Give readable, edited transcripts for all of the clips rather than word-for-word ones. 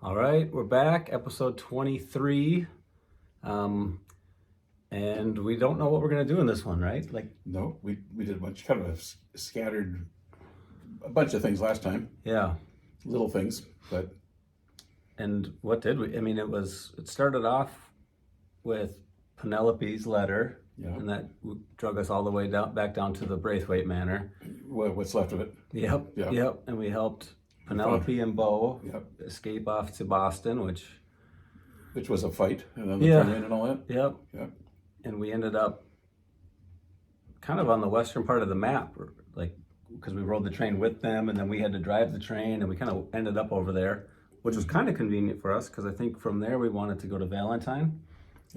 All right, we're back, episode 23. And we don't know what we're going to do in this one, right? No, we did a bunch, kind of scattered a bunch of things last time. Yeah. Little things, but. And what did we? I mean, it started off with Penelope's letter, and that drug us all the way back down to the Braithwaite Manor. What's left of it? Yep. And we helped Penelope and Bo escape off to Boston, which was a fight, and then the train and all that. Yep. And we ended up kind of on the western part of the map, because we rode the train with them, and then we had to drive the train, and we kind of ended up over there, which was kind of convenient for us, because I think from there we wanted to go to Valentine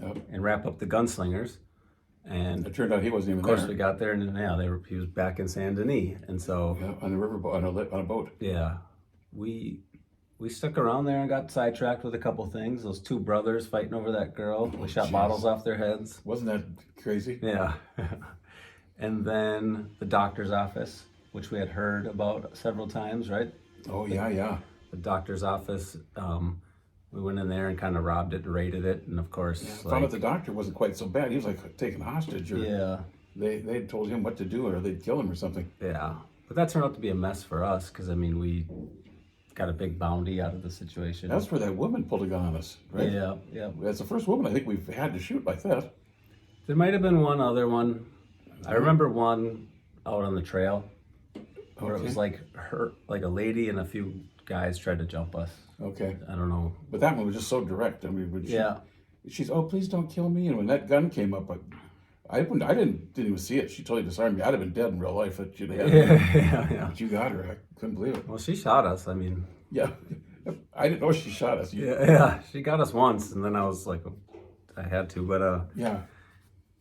and wrap up the Gunslingers. And it turned out he wasn't even there. Of there. course, we got there, and he was back in Saint Denis, and so on the riverboat, on a boat. Yeah, we stuck around there and got sidetracked with a couple things. Those two brothers fighting over that girl. We shot bottles off their heads. Wasn't that crazy? Yeah. And then the doctor's office, which we had heard about several times, right? Oh, yeah. The doctor's office, we went in there and kind of robbed it and raided it. And of course, found out the doctor wasn't quite so bad. He was like taken hostage, or they had told him what to do, or they'd kill him or something. Yeah. But that turned out to be a mess for us, because, I mean, we got a big bounty out of the situation. That's where that woman pulled a gun on us, right? Yeah. That's the first woman I think we've had to shoot like that. There might have been one other one. I remember one out on the trail where it was like a lady and a few guys tried to jump us. Okay. I don't know. But that one was just so direct. I mean, she's, oh, please don't kill me. And when that gun came up, I didn't even see it. She totally disarmed me. I'd have been dead in real life. But you got her. I couldn't believe it. Well, she shot us. I mean. Yeah. I didn't know she shot us. Yeah. She got us once, and then I was like, I had to. But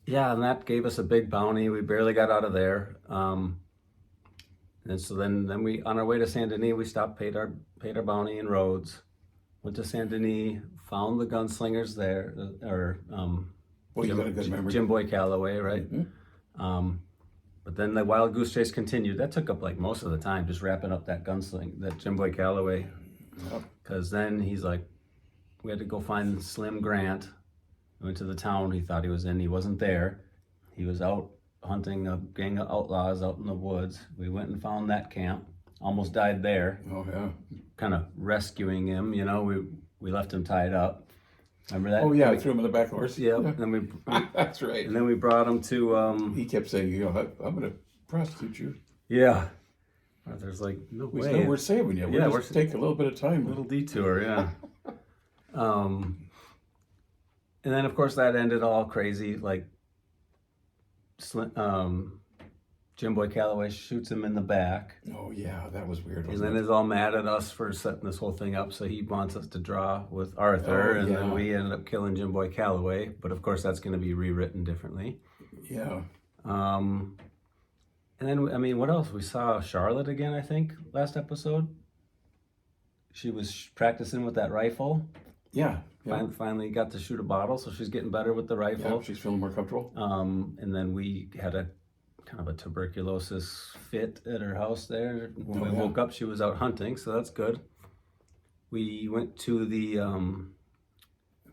yeah, and that gave us a big bounty. We barely got out of there. And so then we, on our way to Saint Denis, we stopped, paid our bounty in Rhodes, went to Saint Denis, found the Gunslingers there, you got a good memory. Jim Boy Calloway, right? Mm-hmm. But then the wild goose chase continued. That took up like most of the time, just wrapping up that Jim Boy Calloway. Because then he's like, we had to go find Slim Grant. We went to the town he thought he was in. He wasn't there. He was out hunting a gang of outlaws out in the woods. We went and found that camp. Almost died there. Oh, yeah. Kind of rescuing him, we left him tied up. Remember that? Oh, yeah, I threw him in the back horse. Yep. Yeah. And that's right. And then we brought him to... he kept saying, I'm going to prostitute you. Yeah. There's like, no way. No, we're saving you. We're just taking a little bit of time. A little detour, yeah. And then, of course, that ended all crazy. Like, Jim Boy Calloway shoots him in the back. Oh, yeah, that was weird. And then is all mad at us for setting this whole thing up, so he wants us to draw with Arthur, and then we ended up killing Jim Boy Calloway. But, of course, that's going to be rewritten differently. Yeah. And then, I mean, what else? We saw Charlotte again, I think, last episode. She was practicing with that rifle. Yeah. Finally got to shoot a bottle, so she's getting better with the rifle. Yeah, she's feeling more comfortable. And then we had a kind of a tuberculosis fit at her house there. When we woke up, she was out hunting, so that's good. We went to the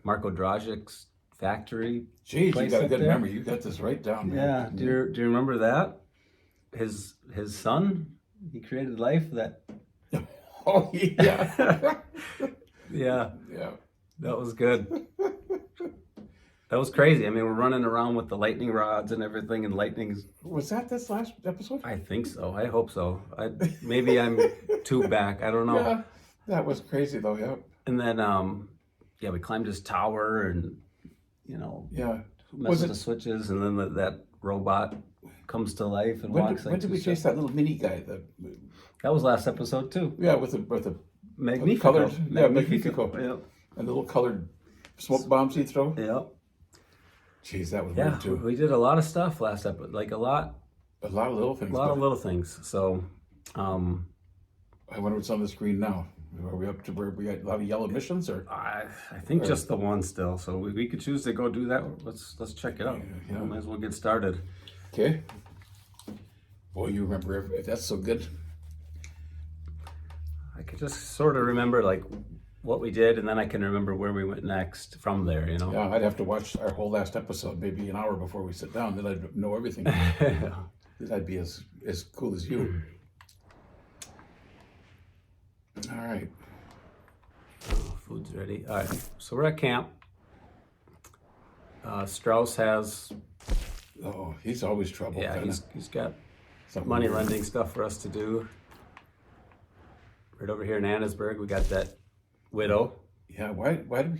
Marko Dragic's factory. Geez, you got a good memory. You got this right down there. Yeah. Do you remember that? His son, he created life that... Oh, yeah. Yeah. That was good. That was crazy. I mean, we're running around with the lightning rods and everything, and lightning's... Was that this last episode? I think so. I hope so. Maybe I'm too back. I don't know. Yeah, that was crazy, though, yeah. And then, we climbed his tower and, messed with the switches, and then that robot comes to life and walks. When did we chase that little mini guy? That was last episode, too. Yeah, with the Magnifico. Colored, Magnifico. Yeah. And the little colored smoke bombs he'd throw. Yeah. Jeez, that was weird too. We did a lot of stuff last episode, like a lot of little things. A lot of little things. So, I wonder what's on the screen now. Are we up to where we got a lot of yellow missions, or? I think just the one still. So we could choose to go do that. Let's check it out. Yeah. Might as well get started. Okay. Boy, you remember if that's so good. I could just sort of remember like what we did, and then I can remember where we went next from there, you know? Yeah, I'd have to watch our whole last episode, maybe an hour before we sit down, then I'd know everything. Yeah. Then I'd be as cool as you. All right. Oh, food's ready. All right, so we're at camp. Strauss has... Oh, he's always trouble. Yeah, he's got Something money weird. lending stuff for us to do. Right over here in Annesburg, we got that widow. Yeah, why do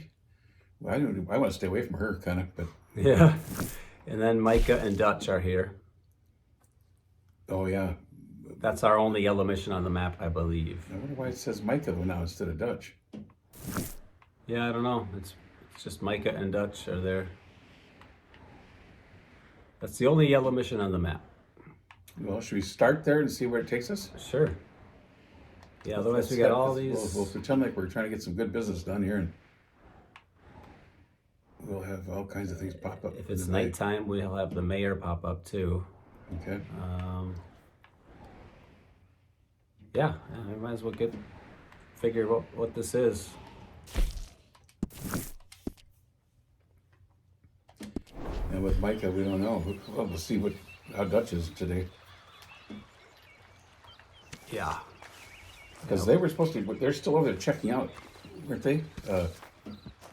I want to stay away from her, kind of, but... Yeah. And then Micah and Dutch are here. Oh, yeah. That's our only yellow mission on the map, I believe. I wonder why it says Micah now instead of Dutch. Yeah, I don't know. It's just Micah and Dutch are there. That's the only yellow mission on the map. Well, should we start there and see where it takes us? Sure. Yeah, otherwise we got all these... We'll pretend like we're trying to get some good business done here, and we'll have all kinds of things pop up. If it's nighttime, we'll have the mayor pop up too. Okay. Yeah, I might as well figure what this is. And with Micah, we don't know. We'll see how Dutch is today. Yeah. Because they were supposed to, but they're still over there checking out, weren't they?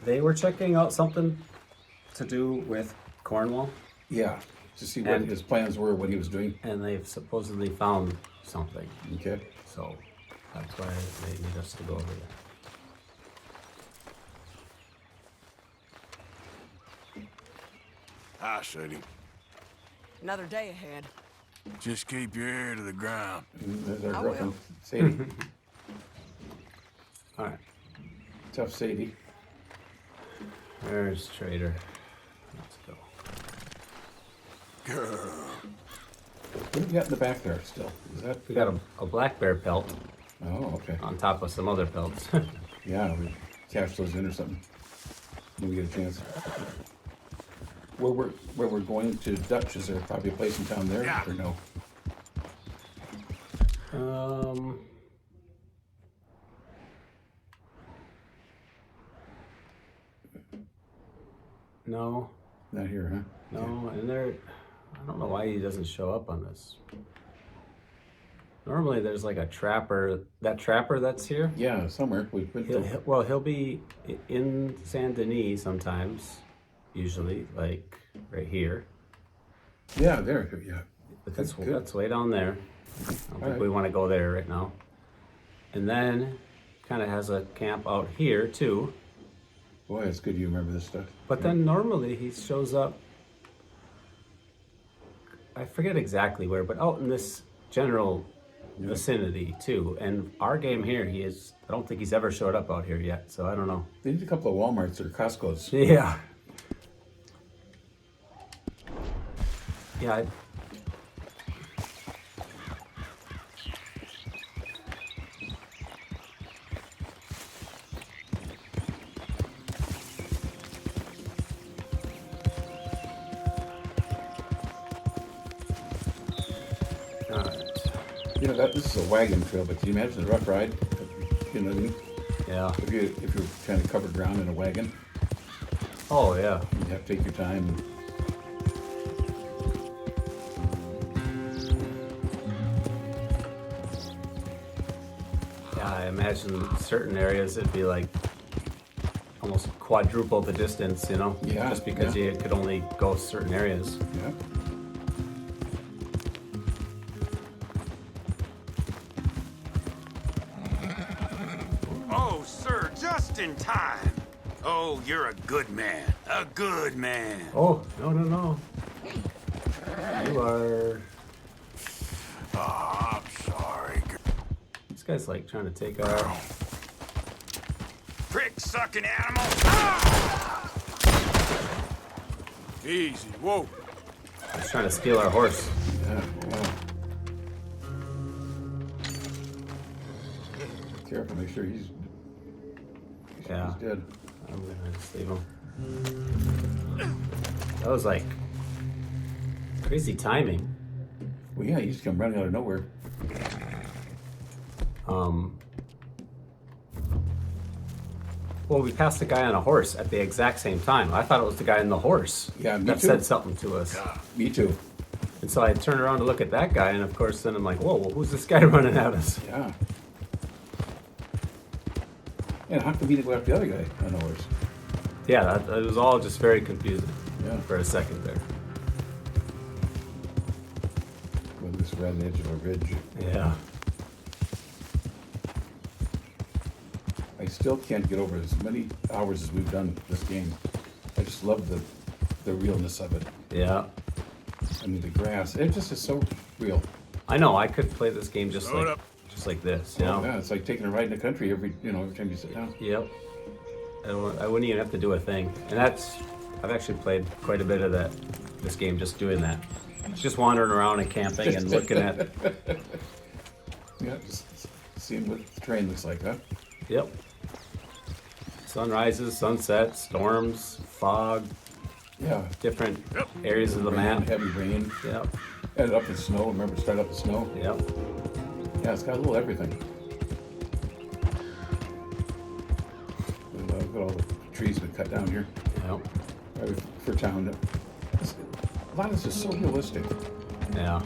They were checking out something to do with Cornwall, Yeah, to see what his plans were, what he was doing. and they've supposedly found something. Okay. So that's why they need us to go over there. Hi, Sadie. Another day ahead. Just keep your ear to the ground. And there's our I girlfriend, will. Sadie. All right, Tough Sadie. there's Trader. Let's go. Girl. What do we got in the back there still? Is that? We got a black bear pelt Oh, okay. on top of some other pelts. Yeah, we cash those in or something when we get a chance. Where we're going to Dutch, is there probably a place in town there Yeah. or no? No, Not here, huh? no, and I don't know why he doesn't show up on this. Normally there's like a trapper, that trapper that's here. Yeah, somewhere. We've been to, He'll be in Saint Denis sometimes, usually, like right here. yeah, there, yeah. But That's good. that's way down there. I don't think Alright. we want to go there right now. And then kind of has a camp out here too. Boy, it's good you remember this stuff. But then normally he shows up, I forget exactly where, but out in this general vicinity too. And our game here, I don't think he's ever showed up out here yet, so I don't know. They need a couple of Walmarts or Costco's. Yeah. Yeah, You know, this is a wagon trail, but can you imagine the rough ride? You know what I mean? yeah. If you're trying to cover ground in a wagon, Oh, yeah. you have to take your time. Yeah, I imagine certain areas it'd be like almost quadruple the distance, you know? Yeah, Just because yeah. you could only go certain areas. Yeah. Oh, sir, just in time. Oh, you're a good man. A good man. Oh, no. You are... Oh, I'm sorry. This guy's like trying to take our... Prick-sucking animal. Ah! Easy, whoa. He's trying to steal our horse. Yeah. Wow. Careful, make sure he's Yeah. dead. I'm gonna just leave him. That was like crazy timing. Well, yeah, he just come running out of nowhere. Well, we passed the guy on a horse at the exact same time. I thought it was the guy on the horse Yeah, me that too. said something to us. Me too. And so I turned around to look at that guy, and of course, then I'm like, whoa, well, who's this guy running at us? Yeah. And how come he didn't go after the other guy on the horse? Yeah, it was all just very confusing for a second there. Well, this around the edge of a ridge. Yeah. I still can't get over as many hours as we've done this game. I just love the realness of it. Yeah. I mean, the grass, it just is so real. I know, I could play this game just like this, you know? Yeah, it's like taking a ride in the country every time you sit down. Yep. I wouldn't even have to do a thing. And I've actually played quite a bit of this game just doing that. Just wandering around and camping and looking at. Yeah, just seeing what the terrain looks like, huh? Yep. Sunrises, sunsets, storms, fog, Yeah. different areas of the map. Heavy rain. Yep. Ended up in snow. Remember, it started up in snow? Yep. Yeah, it's got a little everything. And, look at all the trees been cut down here Yep. for town. A lot of this is so realistic. Yeah.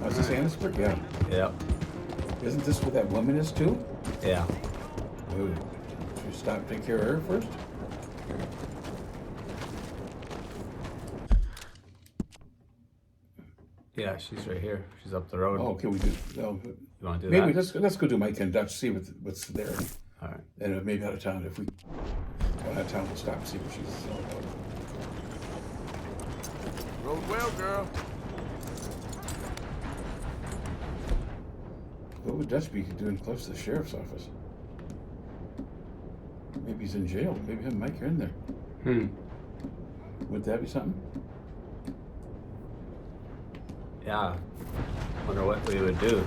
Is this Annisburg? Yeah. Yep. Isn't this where that woman is too? Yeah. Should we stop and take care of her first? Yeah, she's right here. She's up the road. Oh, okay, we do. No, You want to do maybe that? let's go do Micah and Dutch, see what's there. All right. And maybe out of town, if we go out of town, we'll stop and see what she's all about. Rode well, girl. What would Dutch be doing close to the sheriff's office? Maybe he's in jail. Maybe him and Mike are in there. Would that be something? Yeah. Wonder what we would do.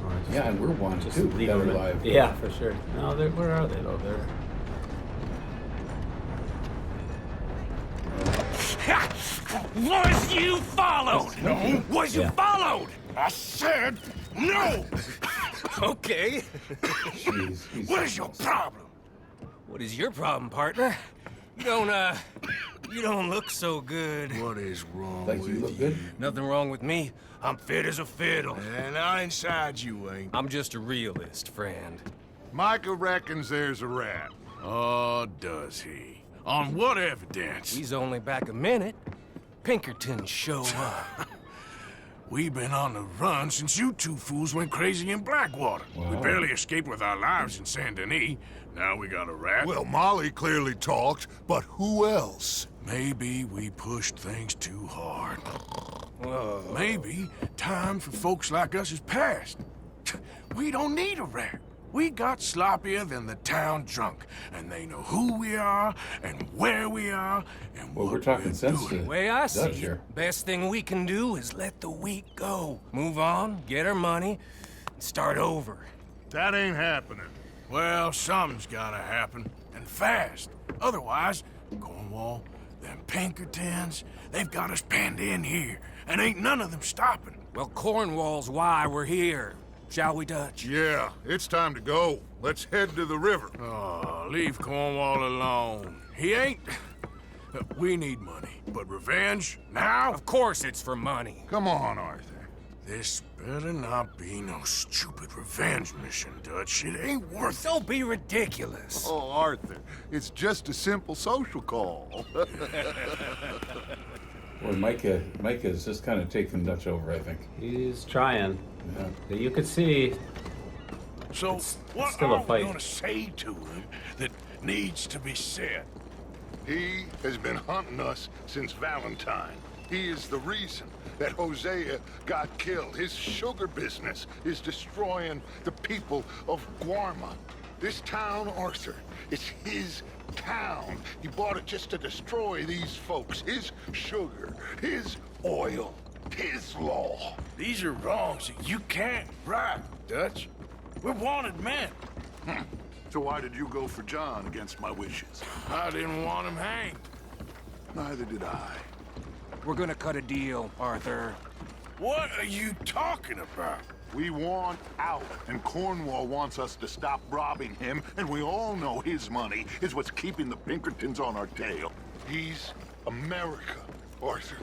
Or just Yeah, and we're wanted just too. leave That them are in- alive. Yeah, for sure. No, where are they though? They're Was you followed? No. Was you Yeah. followed? I said no. Okay. Jeez, he's- What is your problem? What is your problem, partner? You don't look so good. What is wrong Like you look good? Nothing wrong with me. I'm fit as a fiddle. And I inside you ain't. I'm just a realist, friend. Micah reckons there's a rat. Oh, does he? On what evidence? He's only back a minute. Pinkerton show up. We've been on the run since you two fools went crazy in Blackwater. We Wow. barely escaped with our lives in Saint Denis. Now we got a rat. Well, Molly clearly talked, but who else? Maybe we pushed things too hard. Whoa. Maybe time for folks like us is past. We don't need a rat. We got sloppier than the town drunk, and they know who we are and where we are and Well, what we're talking sense doing. to Way I Dutch see here. it, best thing we can do is let the week go. Move on, get our money, and start over. That ain't happening. Well, something's gotta happen, and fast. Otherwise, Cornwall, them Pinkertons, they've got us penned in here, and ain't none of them stopping. Well, Cornwall's why we're here. Shall we, Dutch? Yeah, it's time to go. Let's head to the river. Oh, leave Cornwall alone. He ain't... We need money, but revenge? Now? Of course it's for money. Come on, Arthur. This better not be no stupid revenge mission, Dutch. It ain't worth it. Don't be ridiculous. Oh, Arthur, it's just a simple social call. Well, Micah is just kind of taking Dutch over, I think. he's trying. Yeah. You could see. So, It's what still a are we fight. gonna say to him that needs to be said? He has been hunting us since Valentine. He is the reason that Hosea got killed. His sugar business is destroying the people of Guarma. This town, Arthur, it's his town. He bought it just to destroy these folks. His sugar, his oil, his law. These are wrongs that you can't right, Dutch. We're wanted men. So why did you go for John against my wishes? I didn't want him hanged. Neither did I. We're gonna cut a deal, Arthur. What are you talking about? We want out, and Cornwall wants us to stop robbing him, and we all know his money is what's keeping the Pinkertons on our tail. He's America, Arthur,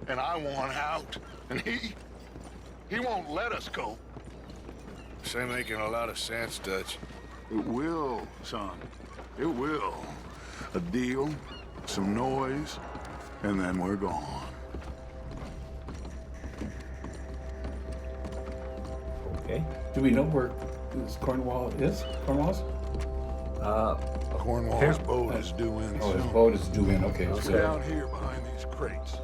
and I want out, and he won't let us go. This ain't making a lot of sense, Dutch. It will, son. It will. A deal, some noise, and then we're gone. Okay. Do we know where this Cornwall is? Cornwall's? Cornwall's boat is due in Oh, his soon. boat is due in. Okay. It's down here behind these crates.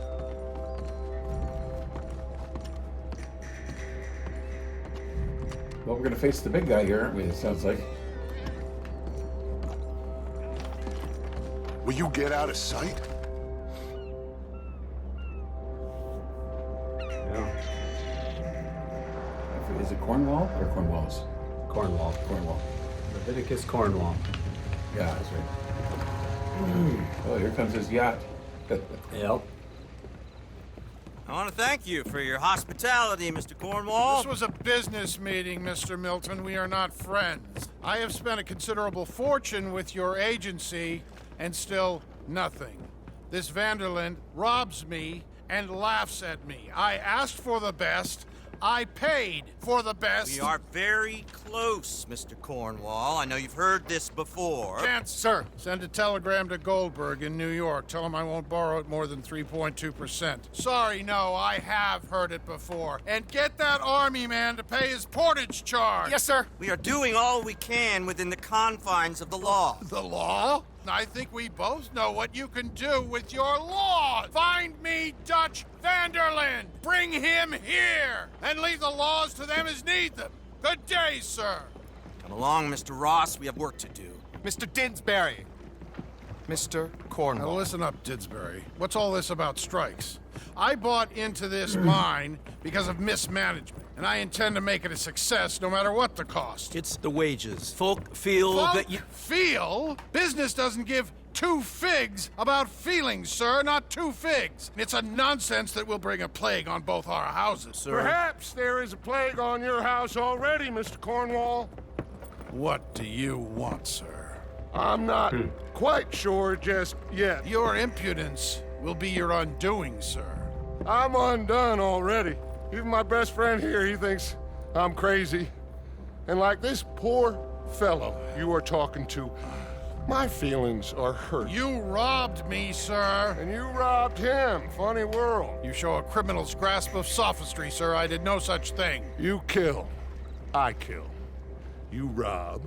Well, we're gonna face the big guy here, aren't we? It sounds like. Will you get out of sight? Yeah. Is it Cornwall or Cornwallis? Cornwall. Cornwall. Leviticus Cornwall. Yeah, that's right. Oh, here comes his yacht. Yep. I want to thank you for your hospitality, Mr. Cornwall. This was a business meeting, Mr. Milton. We are not friends. I have spent a considerable fortune with your agency, and still nothing. This Vanderland robs me and laughs at me. I asked for the best. I paid for the best. We are very close, Mr. Cornwall. I know you've heard this before. Can't, sir. Send a telegram to Goldberg in New York. Tell him I won't borrow it more than 3.2%. Sorry, no, I have heard it before. And get that army man to pay his portage charge. Yes, sir. We are doing all we can within the confines of the law. The law? I think we both know what you can do with your law. Find me Dutch Vanderland. Bring him here. And leave the laws to them as need them. Good day, sir. Come along, Mr. Ross. We have work to do. Mr. Didsbury. Mr. Now Cornwall. listen up, Didsbury. What's all this about strikes? I bought into this mine because of mismanagement, and I intend to make it a success no matter what the cost. It's the wages. Folk feel that you... Feel? Business doesn't give two figs about feelings, sir, not two figs. It's a nonsense that will bring a plague on both our houses. Sir. Perhaps there is a plague on your house already, Mr. Cornwall. What do you want, sir? I'm not quite sure just yet. Your impudence will be your undoing, sir. I'm undone already. Even my best friend here, he thinks I'm crazy. And like this poor fellow you are talking to, my feelings are hurt. You robbed me, sir. And you robbed him. Funny world. You show a criminal's grasp of sophistry, sir. I did no such thing. You kill. I kill. You rob.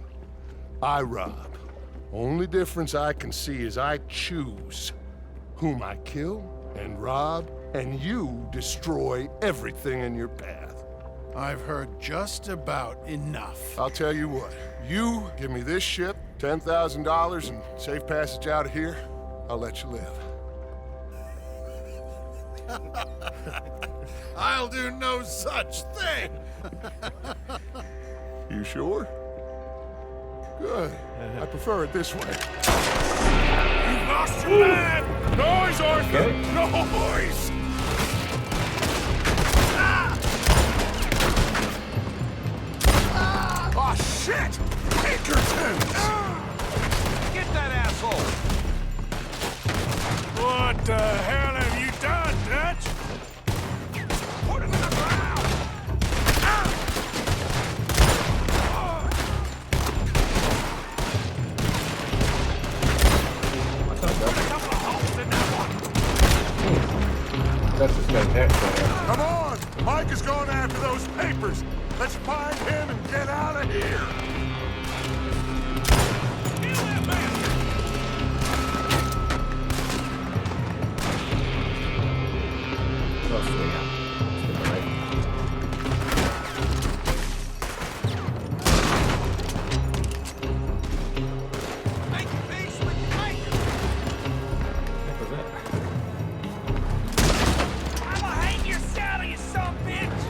I rob. Only difference I can see is I choose whom I kill and rob, and you destroy everything in your path. I've heard just about enough. I'll tell you what. You give me this ship, $10,000, and safe passage out of here, I'll let you live. I'll do no such thing. You sure? Good. I prefer it this way. You lost your man! Noise, Arthur! Noise! Oh, shit! Pinkertons! Get that asshole! What the hell have you done, Dutch? Put him in the ground! That's just got attacked. Come on! Mike is going after those papers. Let's find him and get out of here. Make peace with your maker. I'ma hang your saddle, you son of a bitch!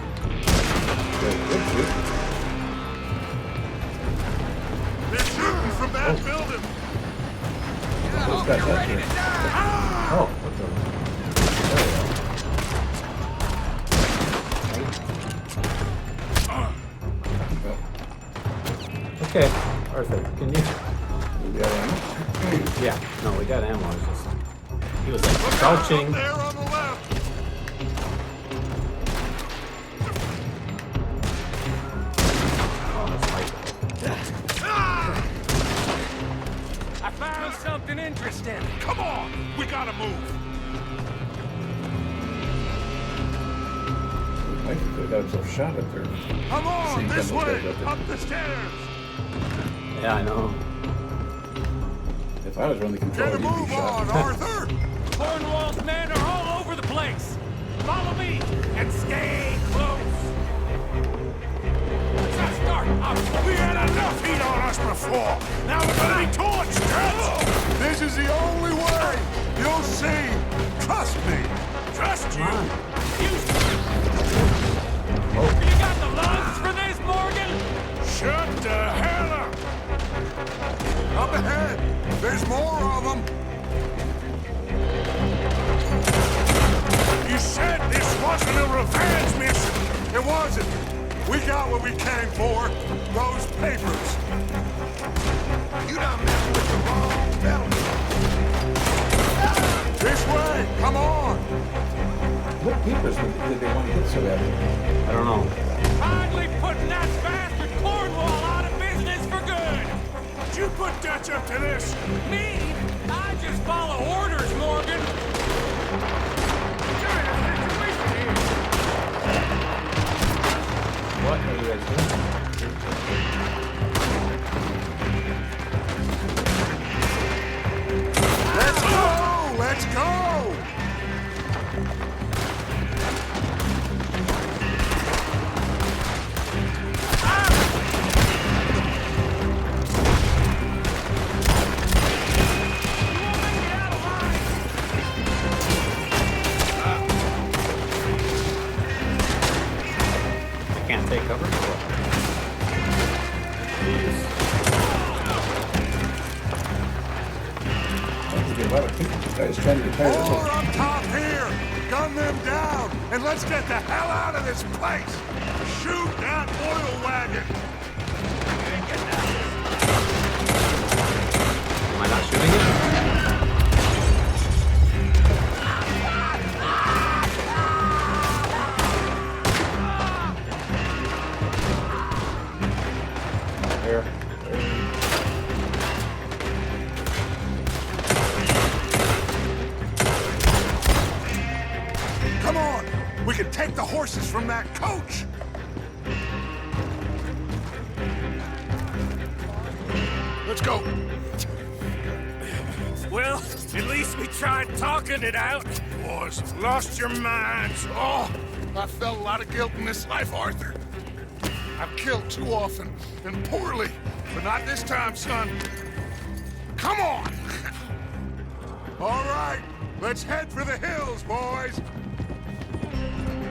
They're shooting from that building. Who's got that here? Oh, what the? There we go. Okay, Arthur, can you? We got ammo? Yeah, no, we got ammo. It's just, he was like Look out crouching. up there on the left. Oh, that's Micah. I found something interesting. Come on, we gotta move. Mike could have got himself shot up there. Come on, See, this double way, check up there. up the stairs. Yeah, I know. If I was running the Get controller, a you'd be move shot. on, Arthur. Cornwall's men are all over the place. Follow me and stay close. Just start up. We had enough heat on us before. Now we're gonna be torched. This is the only way. You'll see. Trust me. Trust you. You got the lungs for this, Morgan? Shut the hell up. Up ahead. There's more of them. You said this wasn't a revenge mission. It wasn't. We got what we came for. Those papers. You done messed with the wrong gentleman. This way. Come on. What papers did they want to get so badly? I don't know. Finally putting that bastard Cornwall out of business for good. Did you put Dutch up to this? Me? I just follow orders, Morgan. What are you guys doing? Let's go! Let's go! I can't take cover. There's a lot of people. This guy's trying to retire. More up top here! Gun them down! And let's get the hell out of this place! Shoot that oil wagon! Am I not shooting it? There. Come on! We can take the horses from that coach! Let's go! Well, at least we tried talking it out. Boys, lost your minds. Oh, I felt a lot of guilt in this life, Arthur. I've killed too often and poorly, but not this time, son. Come on! All right, let's head for the hills, boys.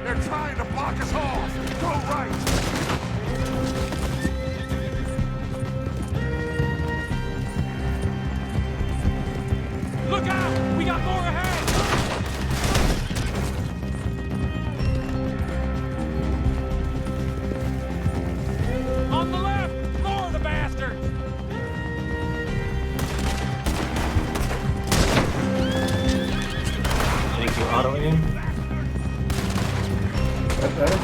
They're trying to block us off. Go right. Look out! We got more ahead! On the left! More of the bastards! Thank you, auto aim. That's better.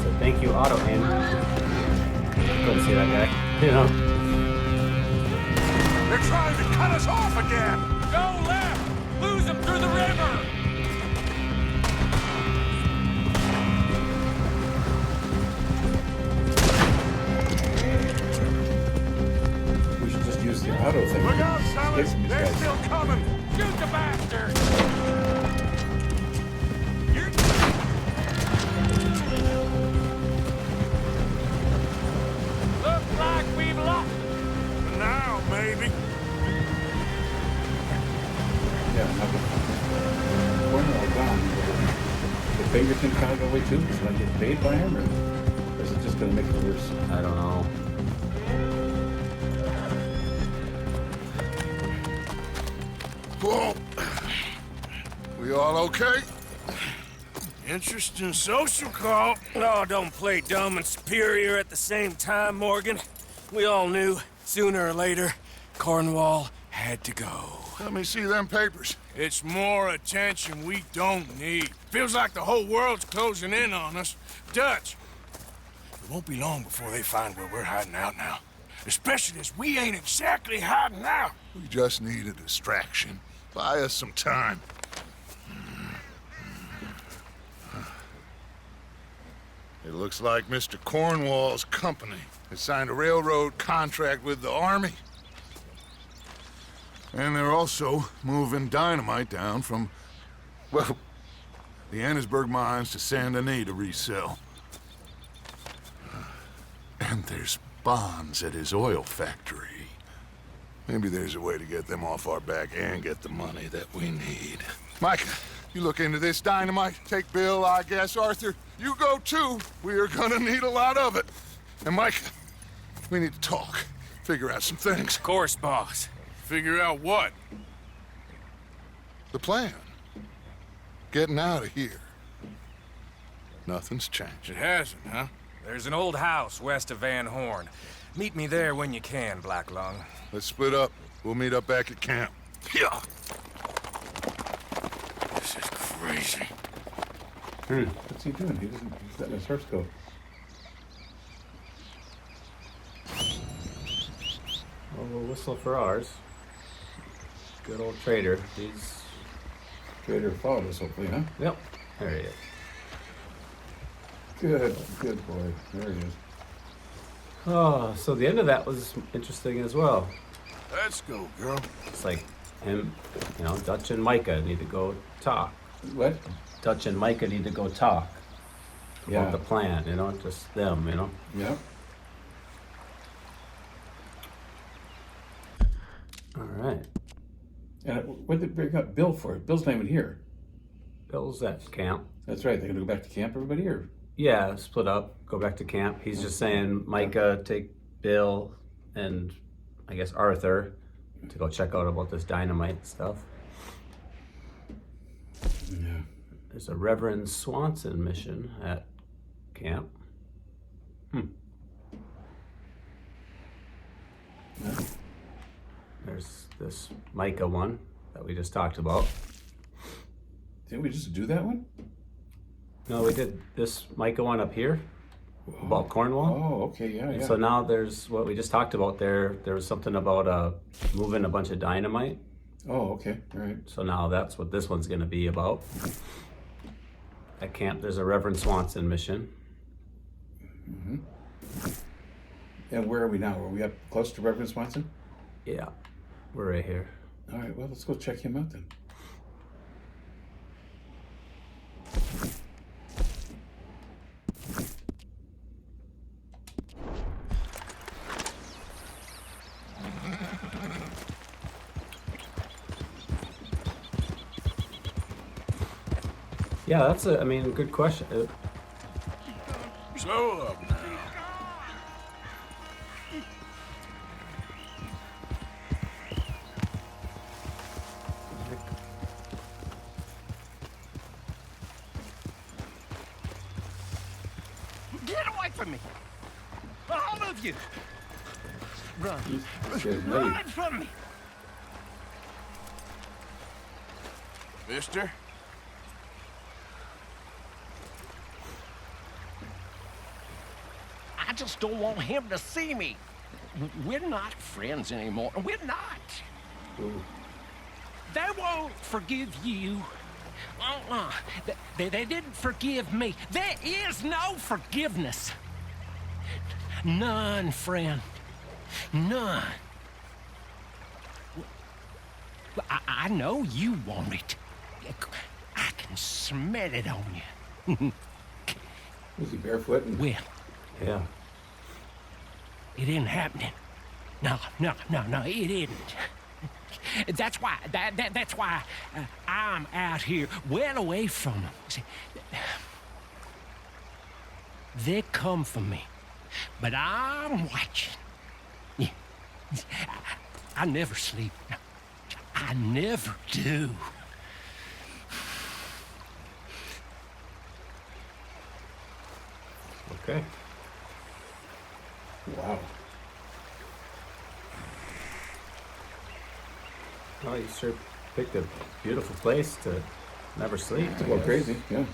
So thank you, auto aim. Couldn't see that guy. You know. They're trying to cut us off again. Go left! Lose them through the river! We should just use the auto thing. Look out, Escape Silas. from these They're guys. still coming. Shoot the bastard! Looks like we've lost. Now, maybe. Yeah, not the Cornwall gone. The Pinkerton kind of go away too? Should I get paid by him, or is it just going to make it worse? I don't know. Whoa. We all okay? Interesting social call. Oh, don't play dumb and superior at the same time, Morgan. We all knew, sooner or later, Cornwall had to go. Let me see them papers. It's more attention we don't need. Feels like the whole world's closing in on us. Dutch, it won't be long before they find where we're hiding out now. Especially as we ain't exactly hiding out. We just need a distraction. Buy us some time. It looks like Mr. Cornwall's company has signed a railroad contract with the army. And they're also moving dynamite down from, well, the Annesburg mines to Saint Denis to resell. And there's bonds at his oil factory. Maybe there's a way to get them off our back and get the money that we need. Micah, you look into this dynamite. Take Bill, I guess. Arthur, you go too. We are gonna need a lot of it. And Micah, we need to talk. Figure out some things. Of course, boss. Figure out what? The plan. Getting out of here. Nothing's changed. It hasn't, huh? There's an old house west of Van Horn. Meet me there when you can, Black Lung. Let's split up. We'll meet up back at camp. Yeah. This is crazy. What's he doing? He's got no source code. Oh, we'll whistle for ours. Good old trader. He's... Trader followed us, hopefully, huh? Yep. There he is. Good boy. There he is. Oh, so the end of that was interesting as well. Let's go, girl. It's like him, Dutch and Micah need to go talk. What? Dutch and Micah need to go talk Yeah. about the plan, just them, Yeah. All right. And what did they bring up Bill for? Bill's not even here. Bill's at camp. That's right. They're gonna go back to camp, everybody, or? Yeah, split up, go back to camp. He's just saying Micah, take Bill, and I guess Arthur to go check out about this dynamite stuff. Yeah. There's a Reverend Swanson mission at camp. Yeah. There's this Micah one that we just talked about. Didn't we just do that one? No, we did this Micah one up here about Cornwall. Oh, okay, yeah. So now there's what we just talked about there. There was something about moving a bunch of dynamite. Oh, okay, all right. So now that's what this one's going to be about. At camp, there's a Reverend Swanson mission. Mm-hmm. And where are we now? Are we up close to Reverend Swanson? Yeah, we're right here. All right, well, let's go check him out then. Yeah, that's good question. Slow up now. Get away from me! All of you! Run. Run from me! Mister? I just don't want him to see me. We're not friends anymore. We're not. They won't forgive you. They didn't forgive me. There is no forgiveness. None, friend. None. I know you want it. I can smell it on you. Was he barefoot? Well, Yeah. it isn't happening. No, it isn't. That's why. That's why I'm out here, well away from them. See, they come for me, but I'm watching. Yeah. I never sleep. I never do. Okay. Wow. Oh, you sure picked a beautiful place to never sleep. It's a little crazy, yeah.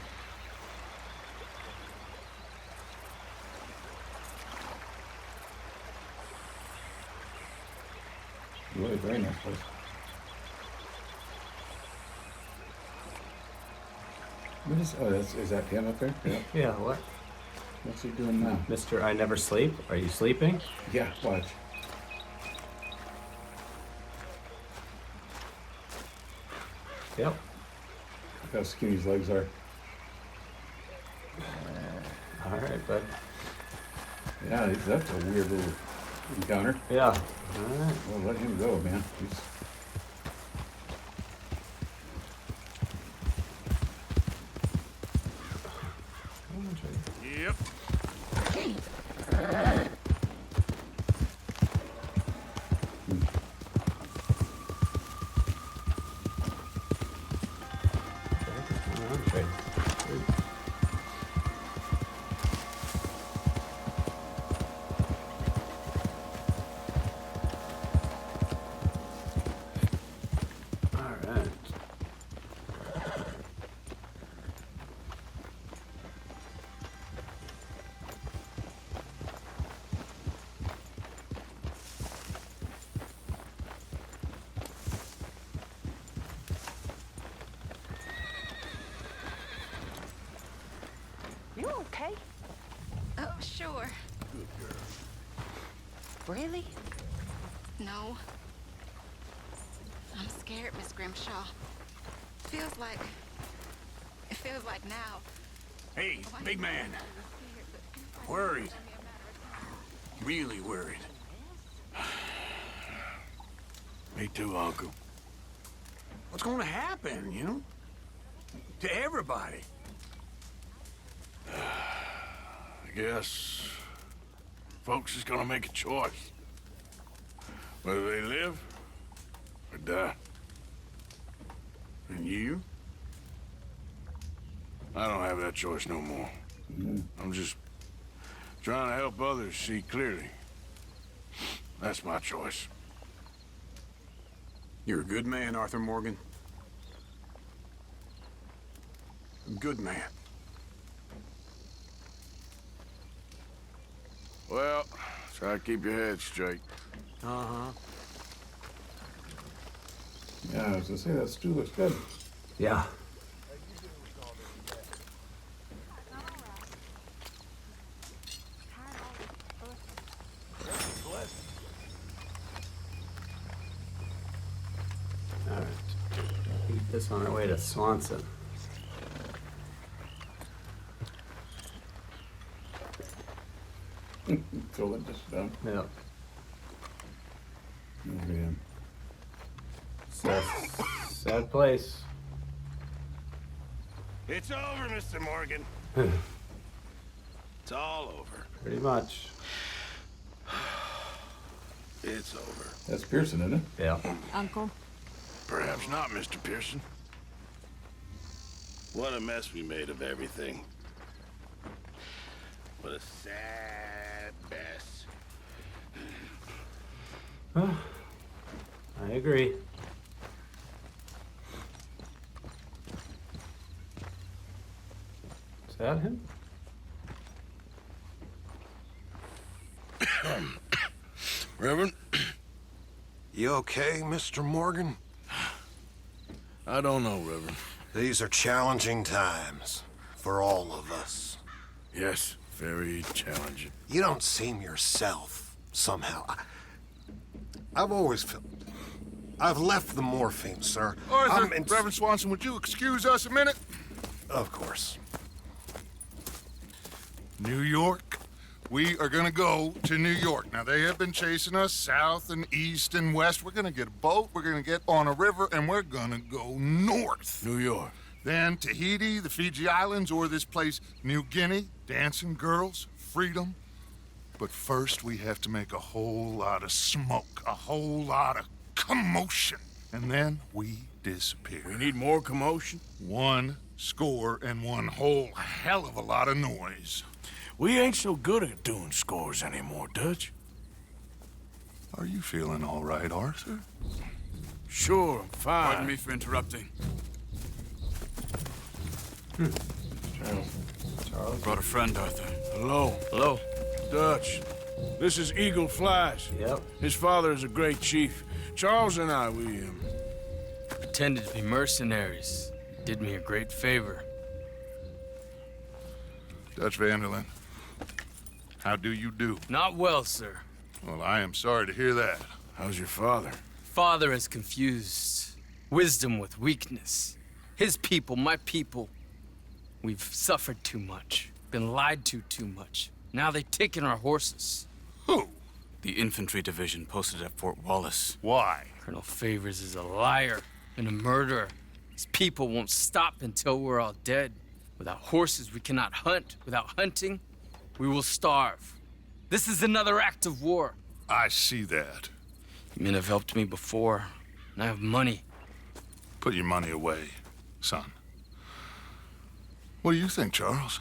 Really very nice place. What is that him up there? Yeah. Yeah, what? What's he doing now? Mr. I Never Sleep? Are you sleeping? Yeah, watch. Yep. Look how skinny his legs are. All right, bud. Yeah, that's a weird little encounter. Yeah. All right. Well, let him go, man. He's... Yep. You okay? Oh, sure. Good girl. Really? No. I'm scared, Miss Grimshaw. It feels like now. Hey, big man. Worried. Really worried. Me too, Uncle. What's gonna happen, you know? To everybody. I guess folks is gonna make a choice. Whether they live or die. And you? I don't have that choice no more. I'm just trying to help others see clearly. That's my choice. You're a good man, Arthur Morgan. A good man. Well, try to keep your head straight. Uh-huh. Yeah, I was gonna say, that stew looks good. Yeah. All right. Eat this on our way to Swanson. Fill it just down. Yep. Oh, man. Sad place. It's over, Mr. Morgan. It's all over. Pretty much. It's over. That's Pearson, isn't it? Yeah. Uncle? Perhaps not, Mr. Pearson. What a mess we made of everything. What a sad mess. I agree. Is that him? Reverend? You okay, Mr. Morgan? I don't know, Reverend. These are challenging times for all of us. Yes, very challenging. You don't seem yourself, somehow. I've always felt... I've left the morphine, sir. Arthur, Reverend Swanson, would you excuse us a minute? Of course. New York? We are gonna go to New York. Now, they have been chasing us south and east and west. We're gonna get a boat, we're gonna get on a river, and we're gonna go north. New York. Then Tahiti, the Fiji Islands, or this place, New Guinea, dancing girls, freedom. But first, we have to make a whole lot of smoke, a whole lot of commotion. And then we disappear. We need more commotion? 1 score and 1 whole hell of a lot of noise. We ain't so good at doing scores anymore, Dutch. Are you feeling all right, Arthur? Sure, I'm fine. Pardon me for interrupting. Charles. Brought a friend, Arthur. Hello. Hello. Dutch. This is Eagle Flies. Yep. His father is a great chief. Charles and I, we Pretended to be mercenaries. Did me a great favor. Dutch Vanderlyn, how do you do? Not well, sir. Well, I am sorry to hear that. How's your father? Father has confused wisdom with weakness. His people, my people. We've suffered too much. Been lied to too much. Now they've taken our horses. Who? The infantry division posted at Fort Wallace. Why? Colonel Favors is a liar and a murderer. His people won't stop until we're all dead. Without horses, we cannot hunt. Without hunting, we will starve. This is another act of war. I see that. You men have helped me before, and I have money. Put your money away, son. What do you think, Charles?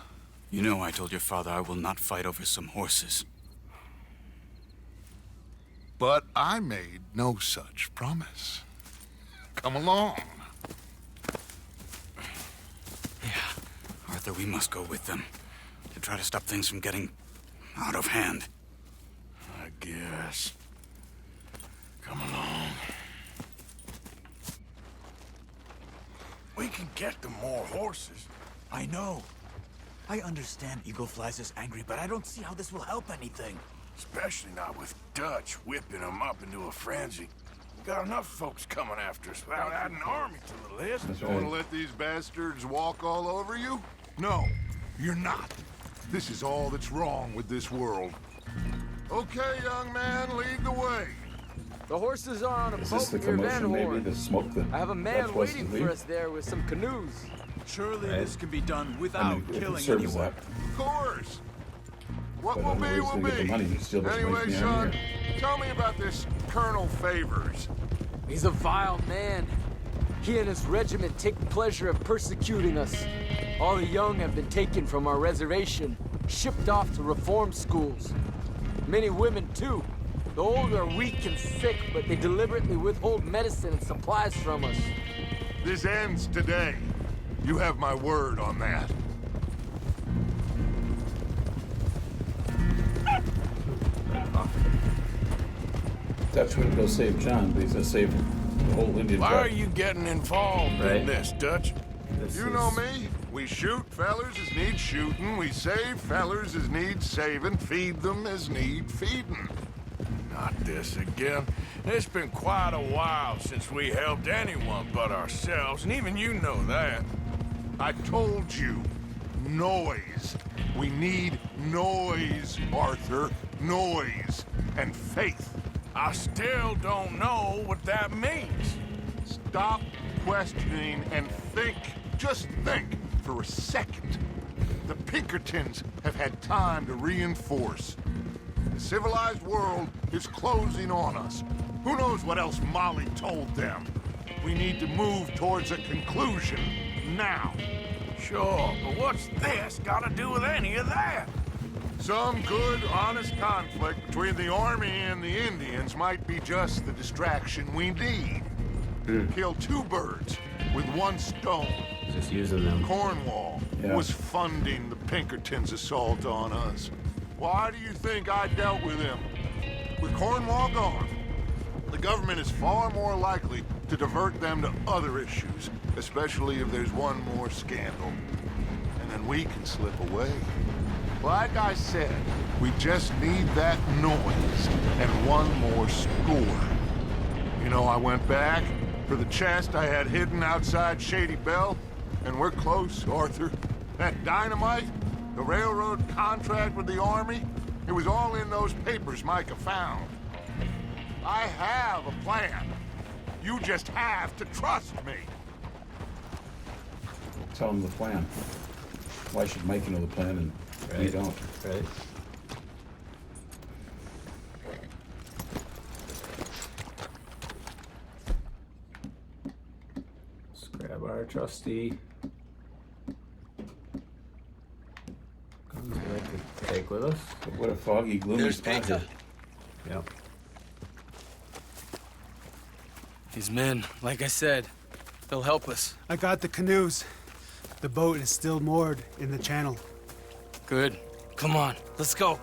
You know I told your father I will not fight over some horses. But I made no such promise. Come along. Yeah, Arthur, we must go with them to try to stop things from getting out of hand. I guess. Come along. We can get them more horses. I know. I understand Eagle Flies is angry, but I don't see how this will help anything. Especially not with Dutch whipping them up into a frenzy. Got enough folks coming after us without adding an army to the list. You want to let these bastards walk all over you? No, you're not. This is all that's wrong with this world. Okay, young man, lead the way. The horses are on a Is this the commotion, maybe? The smoke that I have a man Dutch was to waiting leave? for us there with some canoes. Surely this can be done I without mean, if it killing serves anyone. that. Of course. What But will I don't know be, where he's will gonna get the money. be. He still doesn't Anyway, make me son, out here. tell me about this Colonel Favors. He's a vile man. He and his regiment take pleasure of persecuting us. All the young have been taken from our reservation, shipped off to reform schools. Many women, too. The old are weak and sick, but they deliberately withhold medicine and supplies from us. This ends today. You have my word on that. Dutch wouldn't go save John, but he's gonna save the whole Indian Why tribe. are you getting involved in this, Dutch? You know me. We shoot fellers as need shooting. We save fellers as need saving. Feed them as need feeding. Not this again. It's been quite a while since we helped anyone but ourselves, and even you know that. I told you. Noise. We need noise, Arthur. Noise. And faith. I still don't know what that means. Stop questioning and think. Just think for a second. The Pinkertons have had time to reinforce. The civilized world is closing on us. Who knows what else Molly told them? We need to move towards a conclusion now. Sure, but what's this got to do with any of that? Some good, honest conflict between the army and the Indians might be just the distraction we need. Kill two birds with one stone. Just using them. Cornwall was funding the Pinkertons' assault on us. Why do you think I dealt with him? With Cornwall gone, the government is far more likely to divert them to other issues, especially if there's one more scandal. And then we can slip away. Like I said, we just need that noise and one more score. You know, I went back for the chest I had hidden outside Shady Bell, and we're close, Arthur. That dynamite, the railroad contract with the army, it was all in those papers Micah found. I have a plan. You just have to trust me. Tell him the plan. Why should Mike know the plan and we don't? Right. Let's grab our trusty guns we like to take with us. What a foggy, gloomy spot here. Yep. These men, like I said, they'll help us. I got the canoes. The boat is still moored in the channel. Good. Come on, let's go.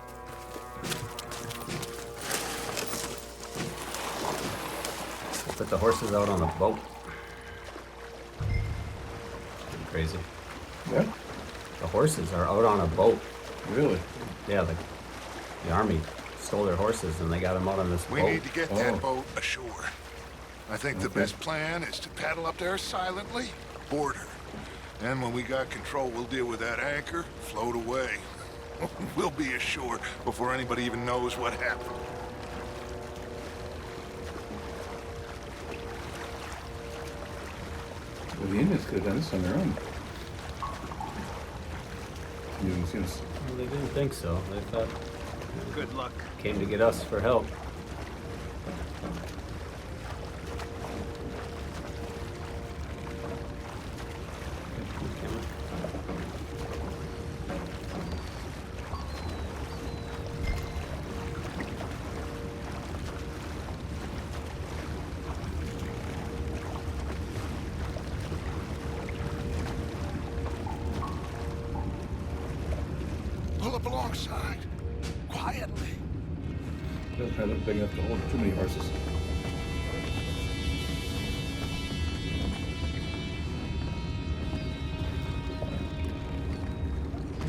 Put the horses out on a boat. Crazy. Yeah? The horses are out on a boat. Really? Yeah, the army stole their horses and they got them out on this boat. We need to get that boat ashore. I think the best plan is to paddle up there silently, board her. And when we got control, we'll deal with that anchor, float away. We'll be ashore before anybody even knows what happened. Well, the Indians could have done this on their own. Well, they didn't think so. They thought Good luck. came to get us for help. Pull up alongside, quietly. Doesn't look big enough to hold too many horses.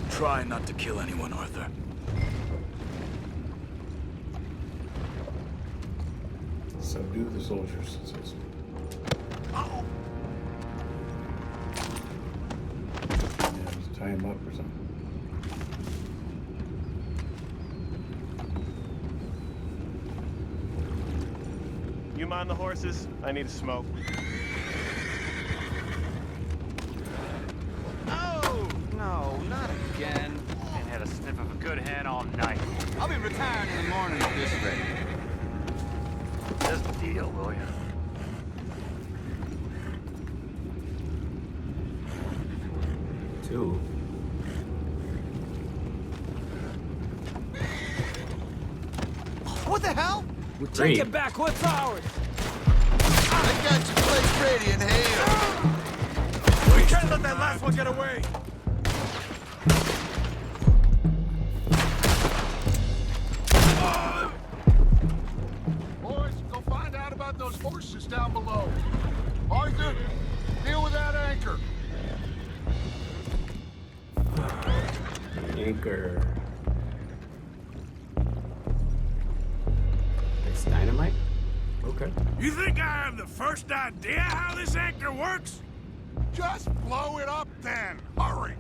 Try not to kill anyone, Arthur. Subdue the soldiers, it says. Oh. Yeah, just tie him up or something. You mind the horses? I need a smoke. Oh, no, not again. Ain't had a sniff of a good hand all night. I'll be retiring in the morning at this rate. Just a deal, will ya? Two. What the hell? We're taking back what's ours. I got your place ready in hand. We can't let that last one get away. Boys, go find out about those horses down below. Arthur, deal with that anchor. Anchor. It's dynamite? Okay. You think I have the first idea how this anchor works? Just blow it up then. Hurry.